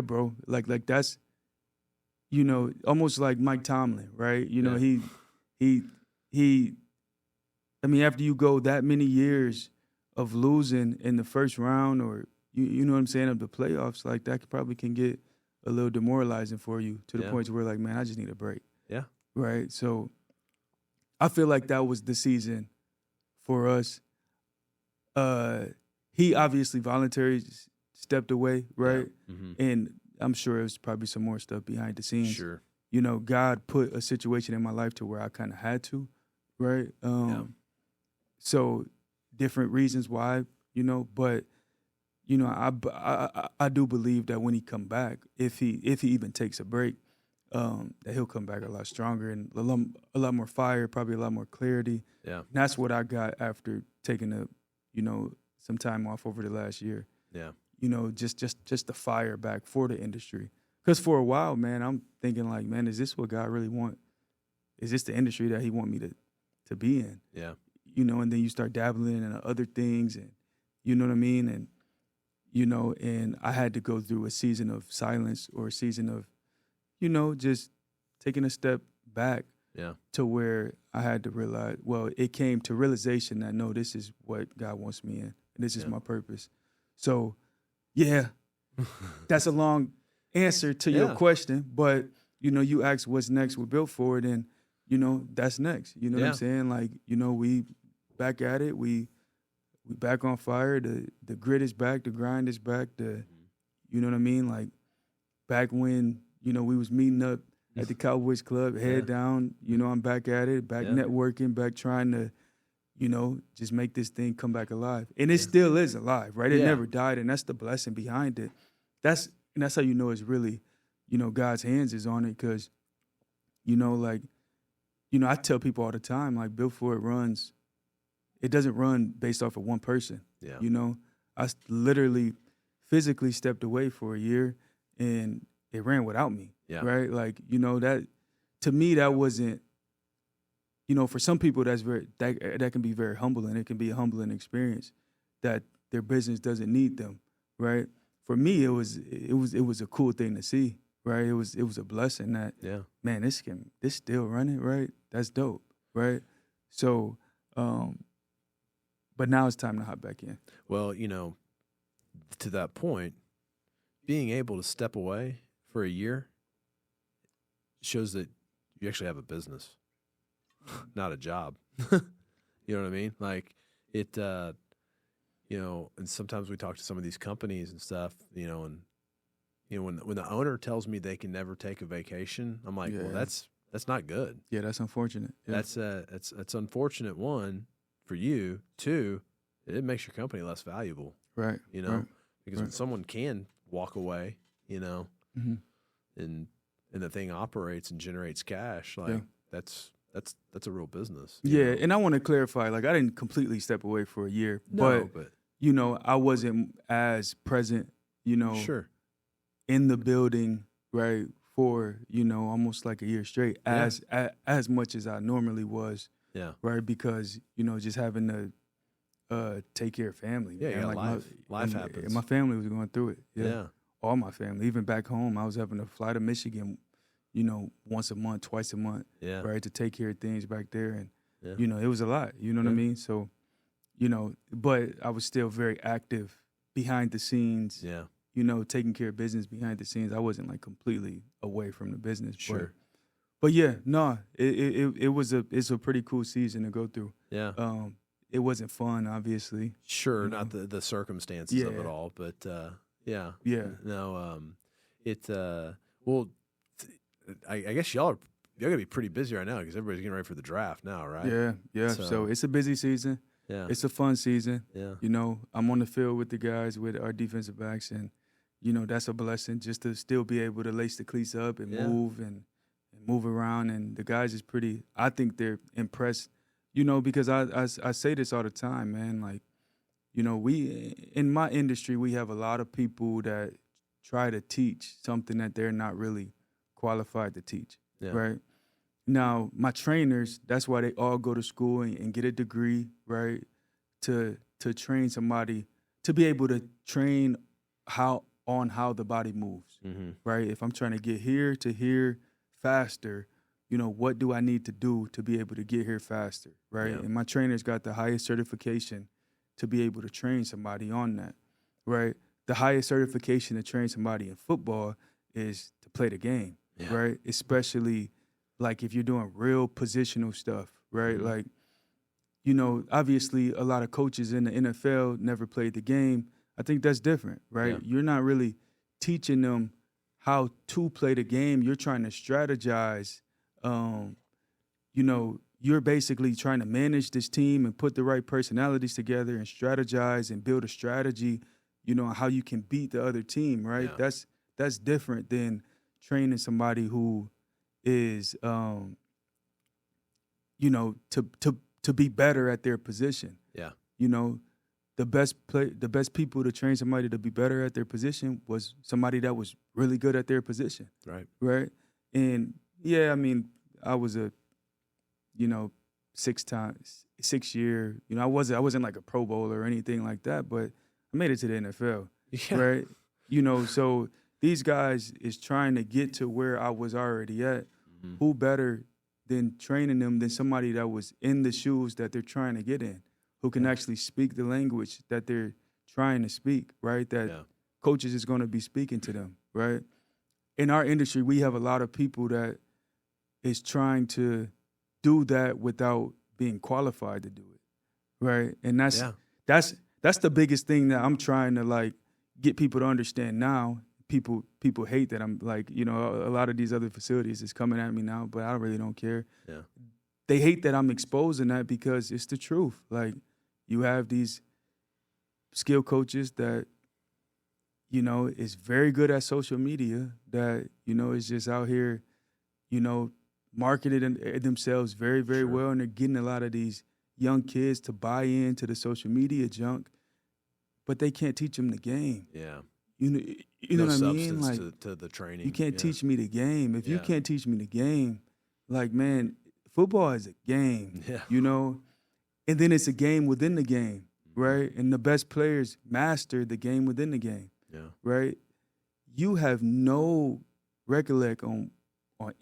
bro, like that's, almost like Mike Tomlin, right? He. I mean, after you go that many years of losing in the first round, or you know what I'm saying, of the playoffs, like that probably can get a little demoralizing for you to the point where like, man, I just need a break. Yeah. Right. So I feel like that was the season for us. He obviously voluntarily stepped away, right? Yeah. Mm-hmm. And I'm sure it was probably some more stuff behind the scenes. Sure. God put a situation in my life to where I kind of had to, right? So different reasons why, but, I do believe that when he come back, if he even takes a break, that he'll come back a lot stronger and a lot more fire, probably a lot more clarity. Yeah. And that's what I got after taking some time off over the last year. Yeah. Just the fire back for the industry. Because for a while, man, I'm thinking like, man, is this what God really want? Is this the industry that he want me to be in? Yeah. And then you start dabbling in other things, and you know what I mean? And, and I had to go through a season of silence, or a season of, just taking a step back. Yeah. To where I had to realize, it came to realization that, no, this is what God wants me in. And this is my purpose. So, that's a long answer to your question. But, you asked what's next with Built For It, and, that's next. You know what I'm saying? Like, we back at it. We back on fire. The grit is back. The grind is back. You know what I mean? Like, back when, we was meeting up at the Cowboys club, head down. You know, I'm back at it, back networking, back trying to, you know, just make this thing come back alive. And it still is alive, right? It never died, and that's the blessing behind it. That's how you know it's really, you know, God's hands is on it, because, you know, like, you know, I tell people all the time, like, Built For It it doesn't run based off of one person. Yeah. You know, I literally physically stepped away for a year, and it ran without me. Yeah. Right. Like, you know, that to me, that wasn't, you know, for some people that can be very humbling. It can be a humbling experience that their business doesn't need them. Right. For me, it was a cool thing to see. Right. It was a blessing that, man, this still running. Right. That's dope. Right. So, but now it's time to hop back in. Well, you know, to that point, being able to step away for a year shows that you actually have a business, not a job. You know what I mean? Like it, you know, and sometimes we talk to some of these companies and stuff, you know, and, you know, when the owner tells me they can never take a vacation, I'm like, well, that's not good. Yeah, that's unfortunate. Yeah. That's unfortunate, one, for you. Two, it makes your company less valuable. Right. You know, because when someone can walk away, you know, and the thing operates and generates cash, like that's a real business. Yeah, and I want to clarify, like, I didn't completely step away for a year, but you know, I wasn't as present, you know, in the building, right, for, you know, almost like a year straight, as much as I normally was. Yeah. Right, because, you know, just having to take care of family. Yeah, man. Like life happens. And my family was going through it. Yeah. All my family, even back home, I was having to fly to Michigan, you know, once a month, twice a month, right, to take care of things back there. And, you know, it was a lot, you know what I mean? So, you know, but I was still very active behind the scenes, you know, taking care of business behind the scenes. I wasn't, like, completely away from the business. But yeah, no, it's a pretty cool season to go through. Yeah. It wasn't fun, obviously. Sure, not the circumstances of it all, but yeah. No, well, I guess y'all gonna be pretty busy right now because everybody's getting ready for the draft now, right? Yeah. So it's a busy season. Yeah. It's a fun season. Yeah. You know, I'm on the field with the guys, with our defensive backs, and, you know, that's a blessing just to still be able to lace the cleats up and move around. And the guys is pretty, I think they're impressed, you know, because I say this all the time, man. Like, you know, in my industry, we have a lot of people that try to teach something that they're not really qualified to teach, right? Now, my trainers, that's why they all go to school and get a degree, right, to train somebody, to be able to train how the body moves, right? If I'm trying to get here to here faster, you know, what do I need to do to be able to get here faster, right? And my trainers got the highest certification to be able to train somebody on that, right? The highest certification to train somebody in football is to play the game, right? Especially, like, if you're doing real positional stuff, right? Like, you know, obviously a lot of coaches in the NFL never played the game. I think that's different, right? Yeah. You're not really teaching them how to play the game. You're trying to strategize. You know, you're basically trying to manage this team and put the right personalities together and strategize and build a strategy, you know, how you can beat the other team, right? Yeah. That's different than training somebody who is, you know, to be better at their position. Yeah. You know, the best people to train somebody to be better at their position was somebody that was really good at their position. Right. Right. And yeah, I mean, I was a, you know, 6 year, you know, I wasn't like a Pro Bowler or anything like that, but I made it to the NFL. Yeah. Right. You know, so these guys is trying to get to where I was already at. Mm-hmm. Who better than training them than somebody that was in the shoes that they're trying to get in, who can actually speak the language that they're trying to speak, right? That coaches is going to be speaking to them, right? In our industry, we have a lot of people that is trying to do that without being qualified to do it, right? And that's the biggest thing that I'm trying to, like, get people to understand now, people hate that I'm like, you know, a lot of these other facilities is coming at me now, but I really don't care. Yeah. They hate that I'm exposing that because it's the truth. Like, you have these skill coaches that, you know, is very good at social media, that, you know, is just out here, you know, marketing themselves very, very well, and they're getting a lot of these young kids to buy into the social media junk, but they can't teach them the game. Yeah. You know what I mean? Like, to the training. You can't teach me the game. If you can't teach me the game, like, man, football is a game, you know? And then it's a game within the game, right? And the best players master the game within the game, right? You have no recollect on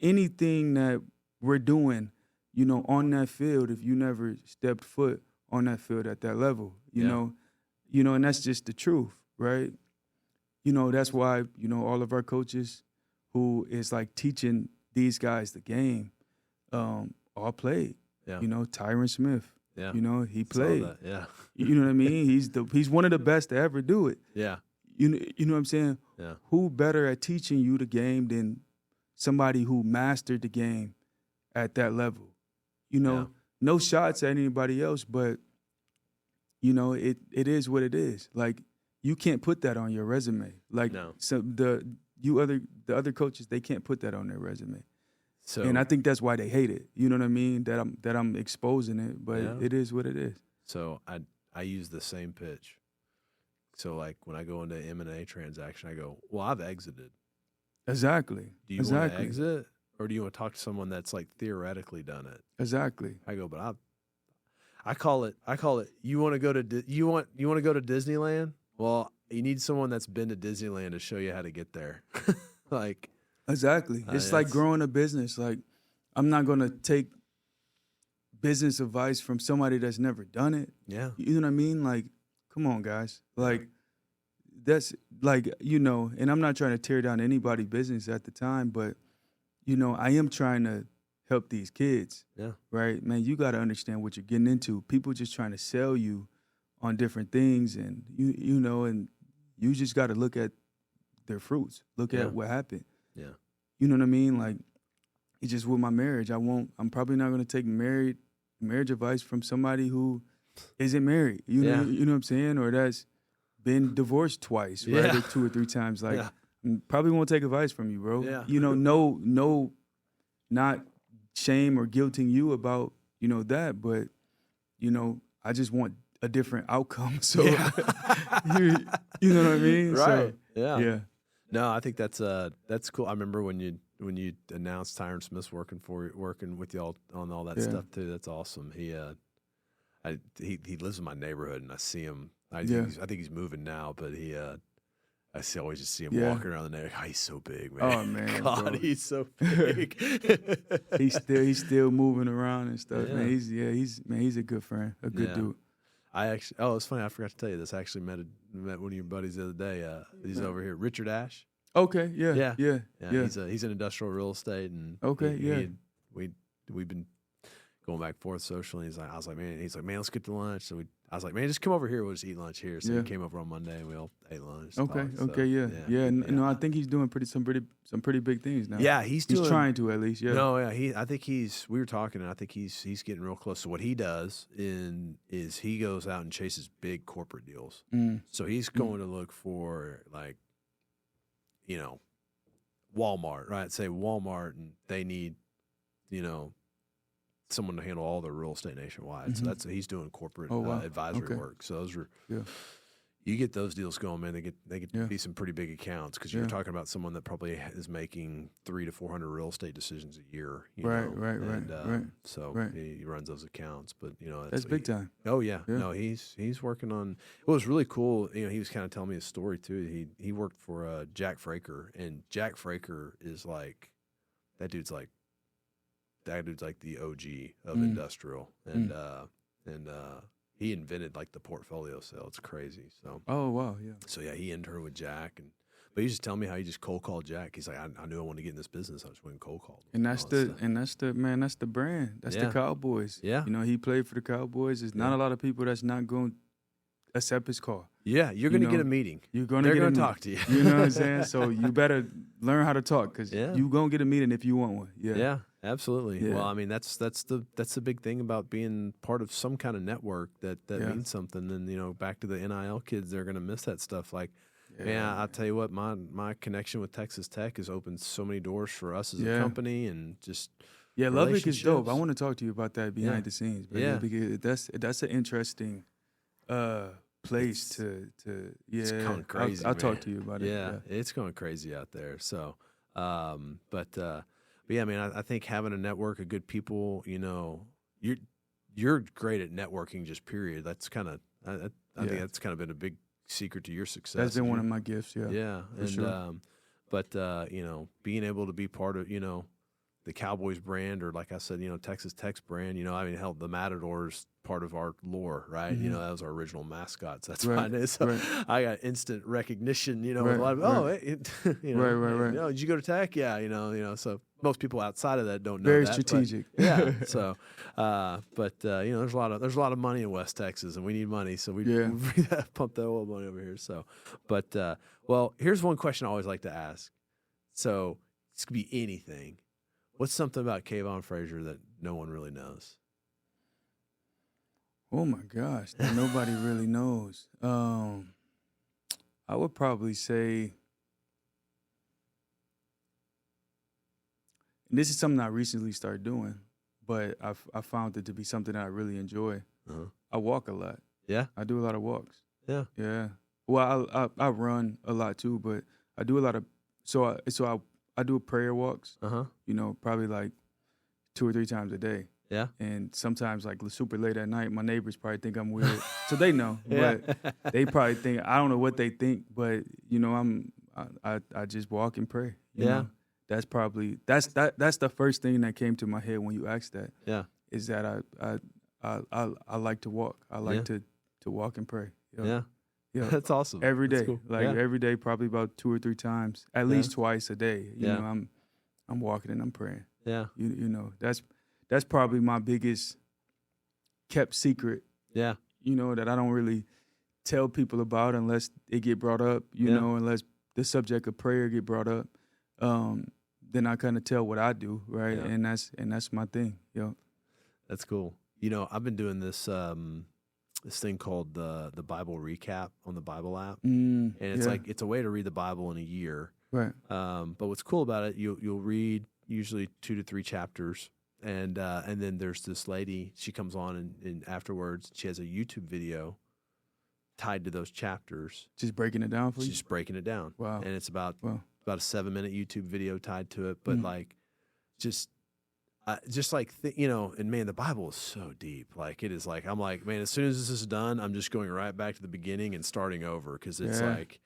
anything that we're doing, you know, on that field if you never stepped foot on that field at that level, you know? You know, and that's just the truth, right? You know, that's why, you know, all of our coaches who is like teaching these guys the game, all played. Yeah. You know, Tyron Smith. Yeah. You know, he played. Yeah. You know what I mean? He's one of the best to ever do it. Yeah. You know what I'm saying? Yeah. Who better at teaching you the game than somebody who mastered the game at that level? You know, no shots at anybody else, but you know, it is what it is. Like, you can't put that on your resume. Like, so the other coaches, they can't put that on their resume. So, and I think that's why they hate it. You know what I mean? That I'm exposing it, but it is what it is. So I use the same pitch. So like when I go into M&A transaction, I go, well, I've exited. Exactly. Do you want to exit, or do you want to talk to someone that's like theoretically done it? Exactly. I go, but I call it. You want to go to you want to go to Disneyland? Well, you need someone that's been to Disneyland to show you how to get there. Like, exactly. It's like growing a business. Like, I'm not going to take business advice from somebody that's never done it. Yeah. You know what I mean? Like, come on, guys. Like, that's like, you know, and I'm not trying to tear down anybody's business at the time, but, you know, I am trying to help these kids. Yeah. Right? Man, you got to understand what you're getting into. People just trying to sell you on different things, and you know, and you just got to look at their fruits. Look at what happened. Yeah. You know what I mean? Like, it's just with my marriage. I'm probably not going to take marriage advice from somebody who isn't married. You know what I'm saying? Or that's been divorced twice, right? Or 2 or 3 times. Like, probably won't take advice from you, bro. Yeah. You know, no, not shame or guilting you about, you know, that, but, you know, I just want a different outcome. So, you know what I mean? Right. So, yeah. No, I think that's cool. I remember when you announced Tyron Smith's working with y'all on all that stuff too. That's awesome. He lives in my neighborhood, and I see him. I think he's moving now, but I always just see him walking around the neighborhood. Oh, he's so big, man. Oh man, God, bro. He's so big. he's still moving around and stuff. Yeah. Man, he's a good friend, a good dude. It's funny. I forgot to tell you this. I actually met one of your buddies the other day. He's over here, Richard Ash. Okay, yeah. He's in industrial real estate, and we've been going back and forth socially. I was like, man, let's get to lunch. So I was like, man, just come over here. We'll just eat lunch here. So he came over on Monday, and we all ate lunch. No, I think he's doing some pretty big things now. Yeah, he's trying to at least. Yeah. No, yeah, I think we were talking, and I think he's getting real close. So what he does is he goes out and chases big corporate deals. So he's going to look for, like, you know, Walmart, right? Say Walmart, and they need, you know, someone to handle all their real estate nationwide. So he's doing corporate advisory work. So those are you get those deals going, man. They get to be some pretty big accounts, because you're talking about someone that probably is making 300 to 400 real estate decisions a year. Right. So he runs those accounts, but you know that's big time. Oh yeah. No, he's working on. It was really cool. You know, he was kind of telling me a story too. He worked for Jack Fraker, and Jack Fraker is like that dude's like the OG of industrial, and he invented like the portfolio sale. It's crazy. So So he interned with Jack, but he just tell me how he just cold called Jack. He's like, I knew I wanted to get in this business. I just went and cold called him. That's the brand. That's the Cowboys. Yeah. You know, he played for the Cowboys. There's not a lot of people that's not going accept his call. Yeah, you're going to get a meeting. You're going to They're going to talk to you. You know what I'm saying? So you better learn how to talk because you're going to get a meeting if you want one. Yeah, absolutely. Yeah. Well, I mean, that's the big thing about being part of some kind of network that means something. And, you know, back to the NIL kids, they're going to miss that stuff. Like, man, I'll tell you what, my connection with Texas Tech has opened so many doors for us as a company and just Lubbock is dope. I want to talk to you about that behind the scenes. Because that's an interesting place to it's going crazy. I'll talk to you about it. Yeah, it's going crazy out there. So, but yeah, I mean, I think having a network of good people, you know, you're great at networking, just period. That's kind of I think that's kind of been a big secret to your success. That's been one of my gifts. Yeah, and sure. But you know, being able to be part of, you know, the Cowboys brand, or like I said, you know, Texas Tech's brand, you know, I mean, hell, the Matador's part of our lore, right? Mm-hmm. You know, that was our original mascots. That's why it is. So I got instant recognition, you know, with a lot of, you know, right. You know, did you go to Tech? Yeah, you know, so most people outside of that don't know Very that. Strategic. But, yeah. So, but you know, there's a lot of money in West Texas, and we need money, so we pump that oil money over here. So, but well, here's one question I always like to ask. So this could be anything. What's something about Kavon Frazier that no one really knows? Oh my gosh, that nobody really knows. I would probably say, and this is something I recently started doing, but I found it to be something that I really enjoy. Uh-huh. I walk a lot. Yeah, I do a lot of walks. Yeah. Well, I run a lot too, but I do a lot of I do prayer walks. You know, probably like 2 or 3 times a day. Yeah. And sometimes like super late at night, my neighbors probably think I'm weird. So they know, but they probably think, I don't know what they think, but you know, I just walk and pray. You know? That's probably that's the first thing that came to my head when you asked that. Yeah. Is that I like to walk. I like to walk and pray. You know? Yeah. That's awesome. Every day. Cool. Every day, probably about 2 or 3 times. At least twice a day. You know, I'm walking and I'm praying. Yeah. You know, that's probably my biggest kept secret. Yeah. You know, that I don't really tell people about unless it get brought up, you know, unless the subject of prayer get brought up. Then I kind of tell what I do, right? Yeah. And that's my thing. That's cool. You know, I've been doing this this thing called the Bible Recap on the Bible app. And it's like it's a way to read the Bible in a year. Right. But what's cool about it, you'll read usually 2 to 3 chapters, and then there's this lady. She comes on and afterwards she has a YouTube video tied to those chapters. Just breaking it down for you. She's just breaking it down. Wow. And it's about a 7-minute YouTube video tied to it, but like just like you know, and man, the Bible is so deep. Like it is like I'm like, man, as soon as this is done, I'm just going right back to the beginning and starting over because it's like.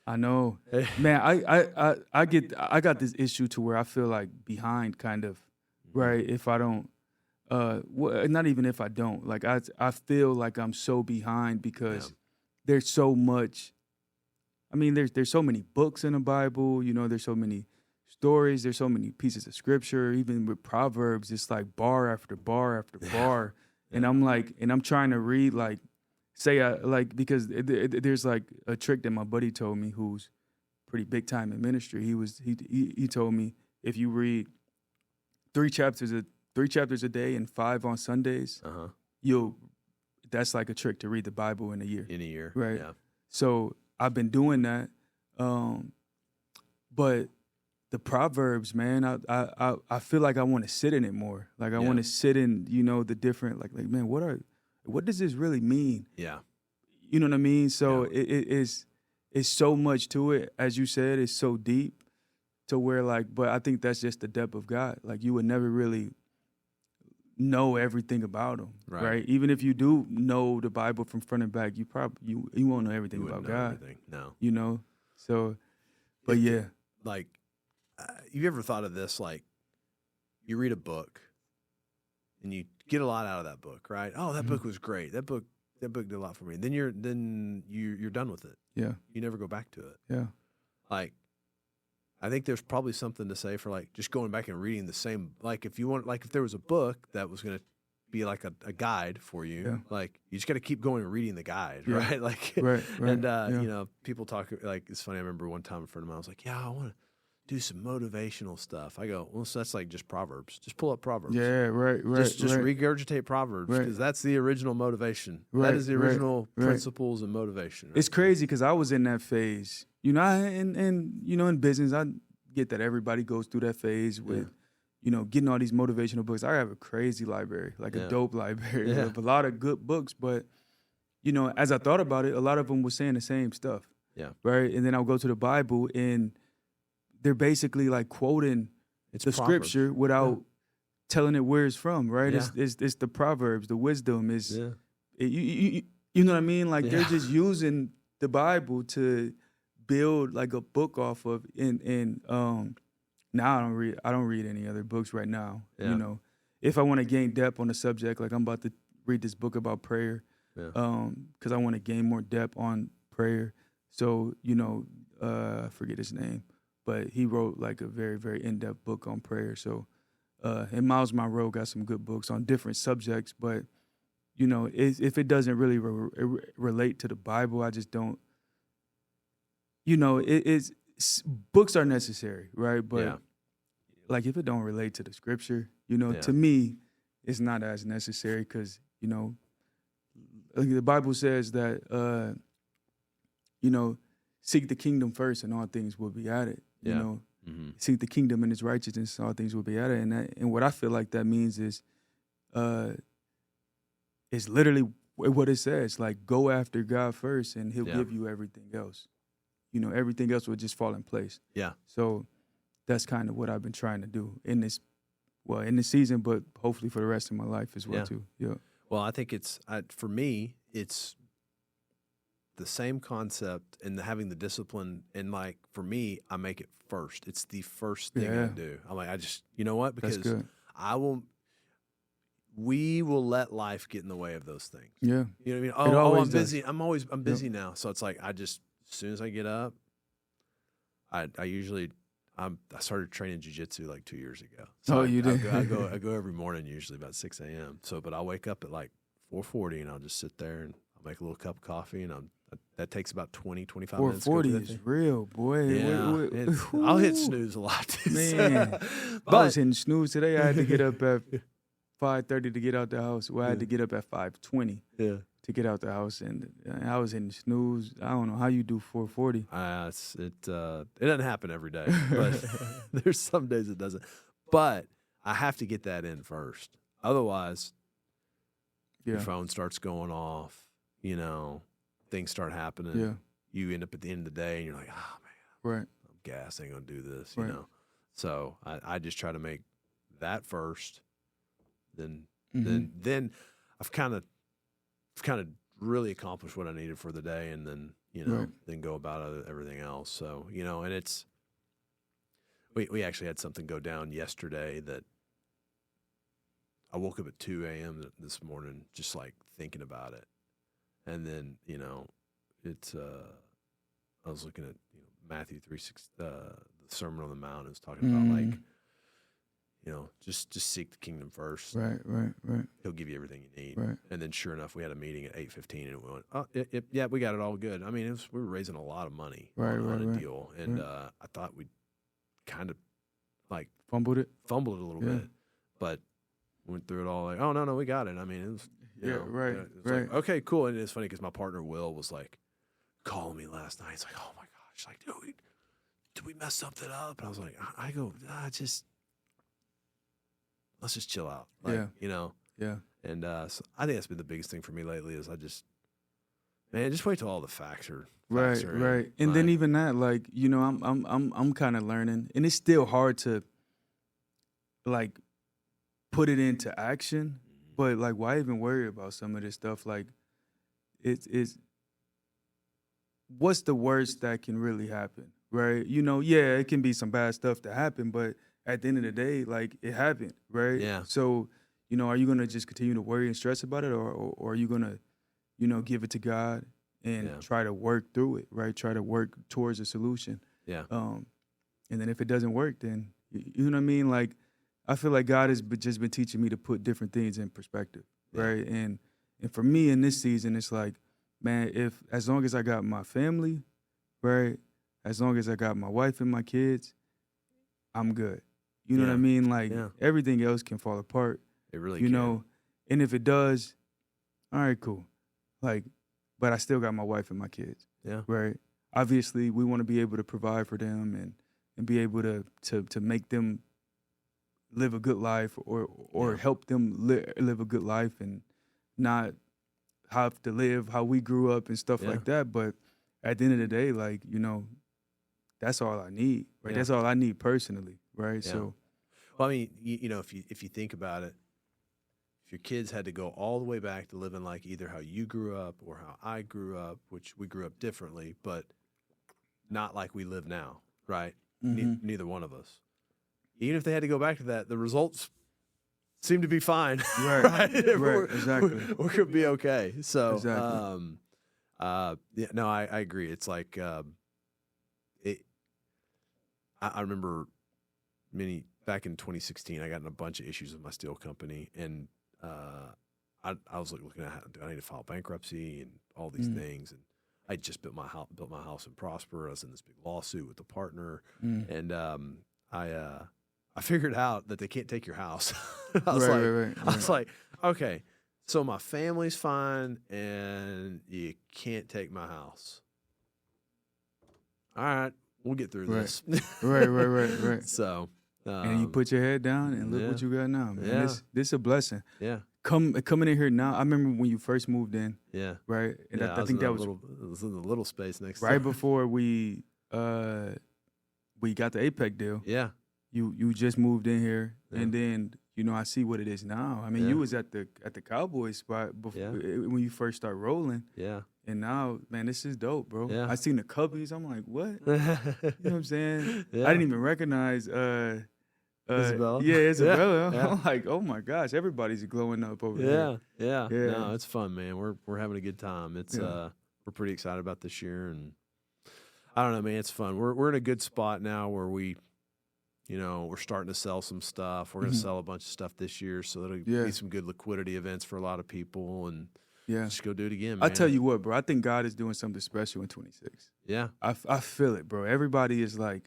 I know, man. I got this issue to where I feel like behind, kind of, right? If I don't, not even if I don't, like I feel like I'm so behind because there's so much. I mean, there's so many books in the Bible. You know, there's so many stories. There's so many pieces of scripture. Even with Proverbs, it's like bar after bar after bar, and I'm like, I'm trying to read like. Because there's like a trick that my buddy told me, who's pretty big time in ministry. He told me if you read 3 chapters a day and 5 on Sundays, that's like a trick to read the Bible in a year. In a year, right? Yeah. So I've been doing that, but the Proverbs, man, I feel like I want to sit in it more. Like I want to sit in, you know, the different like man, what does this really mean? Yeah. You know what I mean? So it's so much to it. As you said, it's so deep to where like, but I think that's just the depth of God. Like you would never really know everything about him, right? Even if you do know the Bible from front and back, you won't know everything about God. Everything. No. You know? So, but like, you ever thought of this? Like, you read a book and you get a lot out of that book, right? Oh, that book was great. That book did a lot for me. Then you're done with it. Yeah. You never go back to it. Yeah. Like, I think there's probably something to say for like just going back and reading the same. Like if you want, like if there was a book that was going to be like a guide for you. Yeah. Like you just got to keep going and reading the guide, Yeah. right? Like, right. and Yeah. you know, people talk like it's funny. I remember one time a friend of mine was like, "Yeah, I want to do some motivational stuff." I go, "Well, so that's like just Proverbs. Just pull up Proverbs. Yeah, right. Just regurgitate Proverbs because that's the original motivation. That is the original principles and motivation. Right? It's crazy because I was in that phase, you know, and you know, in business, I get that everybody goes through that phase with, you know, getting all these motivational books. I have a crazy library, like a dope library with a lot of good books. But, you know, as I thought about it, a lot of them were saying the same stuff. Yeah. Right. And then I'll go to the Bible and they're basically like quoting the scripture without telling it where it's from. Right. Yeah. It's the Proverbs, the wisdom is, you know what I mean? Like they're just using the Bible to build like a book off of. And now I don't read any other books right now. Yeah. You know, if I want to gain depth on the subject, like I'm about to read this book about prayer, because I want to gain more depth on prayer. So, you know, I forget his name, but he wrote like a very, very in-depth book on prayer. So, and Miles Monroe got some good books on different subjects, but you know, if it doesn't really relate to the Bible, I just don't. You know, books are necessary, right? But like if it don't relate to the scripture, you know, to me, it's not as necessary because, you know, the Bible says that, you know, seek the kingdom first and all things will be added. You know, seek the kingdom and its righteousness, all things will be added. And what I feel like that means is, it's literally what it says. Like, go after God first and he'll give you everything else. You know, everything else will just fall in place. Yeah. So that's kind of what I've been trying to do in this season, but hopefully for the rest of my life as well too. Yeah. Well, I think for me, it's the same concept and having the discipline. And like, for me, I make it first. It's the first thing I do. I'm like, you know what? Because we will let life get in the way of those things. Yeah. You know what I mean? Oh, I'm busy. I'm busy now. So it's like, as soon as I get up, I started training jiu-jitsu like 2 years ago. So you did? I go every morning, usually about 6 a.m. So, but I'll wake up at like 4:40 and I'll just sit there and I'll make a little cup of coffee and that takes about 20, 25 minutes. 4:40 is real, boy. Yeah. I'll hit snooze a lot too. Man, I was hitting snooze today. I had to get up at 5:30 to get out the house. Well, I had to get up at 5:20 to get out the house, and I was hitting snooze. I don't know how you do 4:40. It doesn't happen every day, but there's some days it doesn't. But I have to get that in first. Otherwise, your phone starts going off, you know, things start happening. Yeah. You end up at the end of the day and you're like, oh man, I'm gassed, I ain't gonna do this, you know. So I just try to make that first. Then I've kind of really accomplished what I needed for the day, and then, you know, then go about everything else. So, you know, and we actually had something go down yesterday that I woke up at 2 a.m. this morning just like thinking about it. And then, you know, I was looking at, you know, Matthew 3:6, the Sermon on the Mount. It was talking about like, you know, just seek the kingdom first. Right. He'll give you everything you need. Right. And then sure enough, we had a meeting at 8:15 and we went, oh, yeah, we got it all good. I mean, we were raising a lot of money on a deal. And I thought we'd kind of like fumbled it a little bit, but went through it all like, oh, no, we got it. I mean, it was, you know, like, okay, cool. And it's funny because my partner, Will, was like calling me last night. It's like, oh my gosh, like, dude, did we mess something up? And I was like, let's just chill out. Like, you know? Yeah. And so I think that's been the biggest thing for me lately is just wait till all the facts are right. And then even that, like, you know, I'm kind of learning, and it's still hard to like put it into action, but like, why even worry about some of this stuff? Like, it's what's the worst that can really happen, right? You know, it can be some bad stuff to happen, but at the end of the day, like, it happened, right? Yeah. So, you know, are you gonna just continue to worry and stress about it, or are you gonna, you know, give it to God and try to work through it, right? Try to work towards a solution. Yeah. And then if it doesn't work, then you know what I mean? Like, I feel like God has just been teaching me to put different things in perspective, right? And for me in this season, it's like, man, as long as I got my family, right, as long as I got my wife and my kids, I'm good. You know what I mean? Like everything else can fall apart. It really you can. know, and if it does, all right, cool. Like, but I still got my wife and my kids. Yeah. Right. Obviously, we want to be able to provide for them and be able to make them live a good life or help them live a good life and not have to live how we grew up and stuff like that. But at the end of the day, like, you know, that's all I need, right? Yeah. That's all I need personally, right? Yeah. So, well, I mean, you know, if you think about it, if your kids had to go all the way back to living like either how you grew up or how I grew up, which we grew up differently, but not like we live now, right? Mm-hmm. Neither one of us. Even if they had to go back to that, the results seem to be fine. Right. Right. Exactly. We're going to be okay. So, exactly. Yeah, no, I agree. It's like, I remember back in 2016, I got in a bunch of issues with my steel company, and I was looking at I need to file bankruptcy and all these things, and I just built my house in Prosper. I was in this big lawsuit with the partner, and I figured out that they can't take your house. I was like, okay, so my family's fine, and you can't take my house. All right, we'll get through this. Right. So, and you put your head down and look what you got now, man. Yeah. This is a blessing. Yeah. Coming in here now, I remember when you first moved in. Yeah. Right? And yeah, I think that was it was in the little space next right before we got the APEC deal. Yeah. You just moved in here, and then, you know, I see what it is now. I mean, you was at the Cowboys spot before when you first started rolling. Yeah. And now, man, this is dope, bro. Yeah. I seen the Cubbies. I'm like, what? You know what I'm saying? Yeah. I didn't even recognize Isabella. Yeah, Isabella. Yeah. I'm like, oh my gosh, everybody's glowing up over there. Yeah. No, it's fun, man. We're having a good time. It's we're pretty excited about this year, and I don't know, man, it's fun. We're in a good spot now where we, you know, we're starting to sell some stuff. We're going to sell a bunch of stuff this year, so that'll be some good liquidity events for a lot of people, and just go do it again, man. I tell you what, bro, I think God is doing something special in 26. Yeah. I feel it, bro. Everybody is like,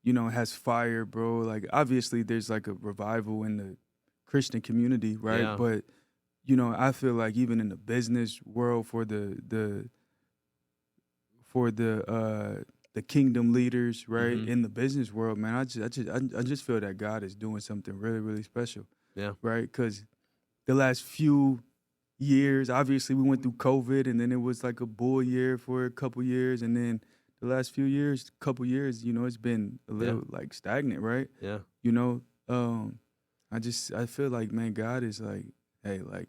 you know, has fire, bro. Like, obviously there's like a revival in the Christian community, right? Yeah. But, you know, I feel like even in the business world for the kingdom leaders, right? In the business world, man, I just feel that God is doing something really, really special. Yeah. Right? Because the last few years, obviously we went through COVID, and then it was like a bull year for a couple years, and then the last couple years, you know, it's been a little like stagnant, right? Yeah. You know, I feel like, man, God is like, hey, like,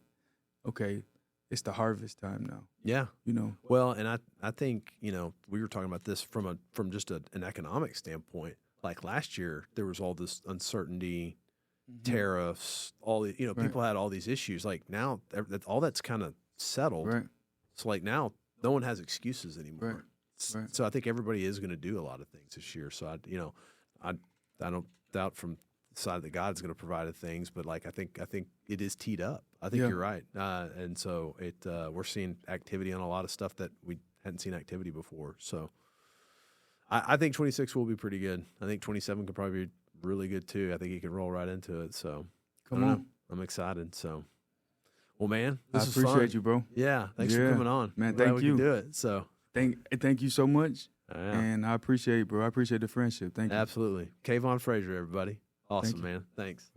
okay, it's the harvest time now. Yeah. You know. Well, and I think, you know, we were talking about this from just an economic standpoint. Like last year, there was all this uncertainty, tariffs, all the, you know, people had all these issues. Like now, all that's kind of settled. Right. So like now, no one has excuses anymore. Right. So I think everybody is going to do a lot of things this year. So I don't doubt from the side that God's going to provide things, but like I think it is teed up. I think you're right, and so we're seeing activity on a lot of stuff that we hadn't seen activity before. So I think 26 will be pretty good. I think 27 could probably be really good too. I think he can roll right into it. So come on, I'm excited. So, well, man, I appreciate you, bro. Yeah, thanks for coming on, man. Thank you. We can do it. So. Thank you so much, and I appreciate it, bro. I appreciate the friendship. Thank you. Absolutely. Kavon Frazier, everybody. Awesome, man. Thanks.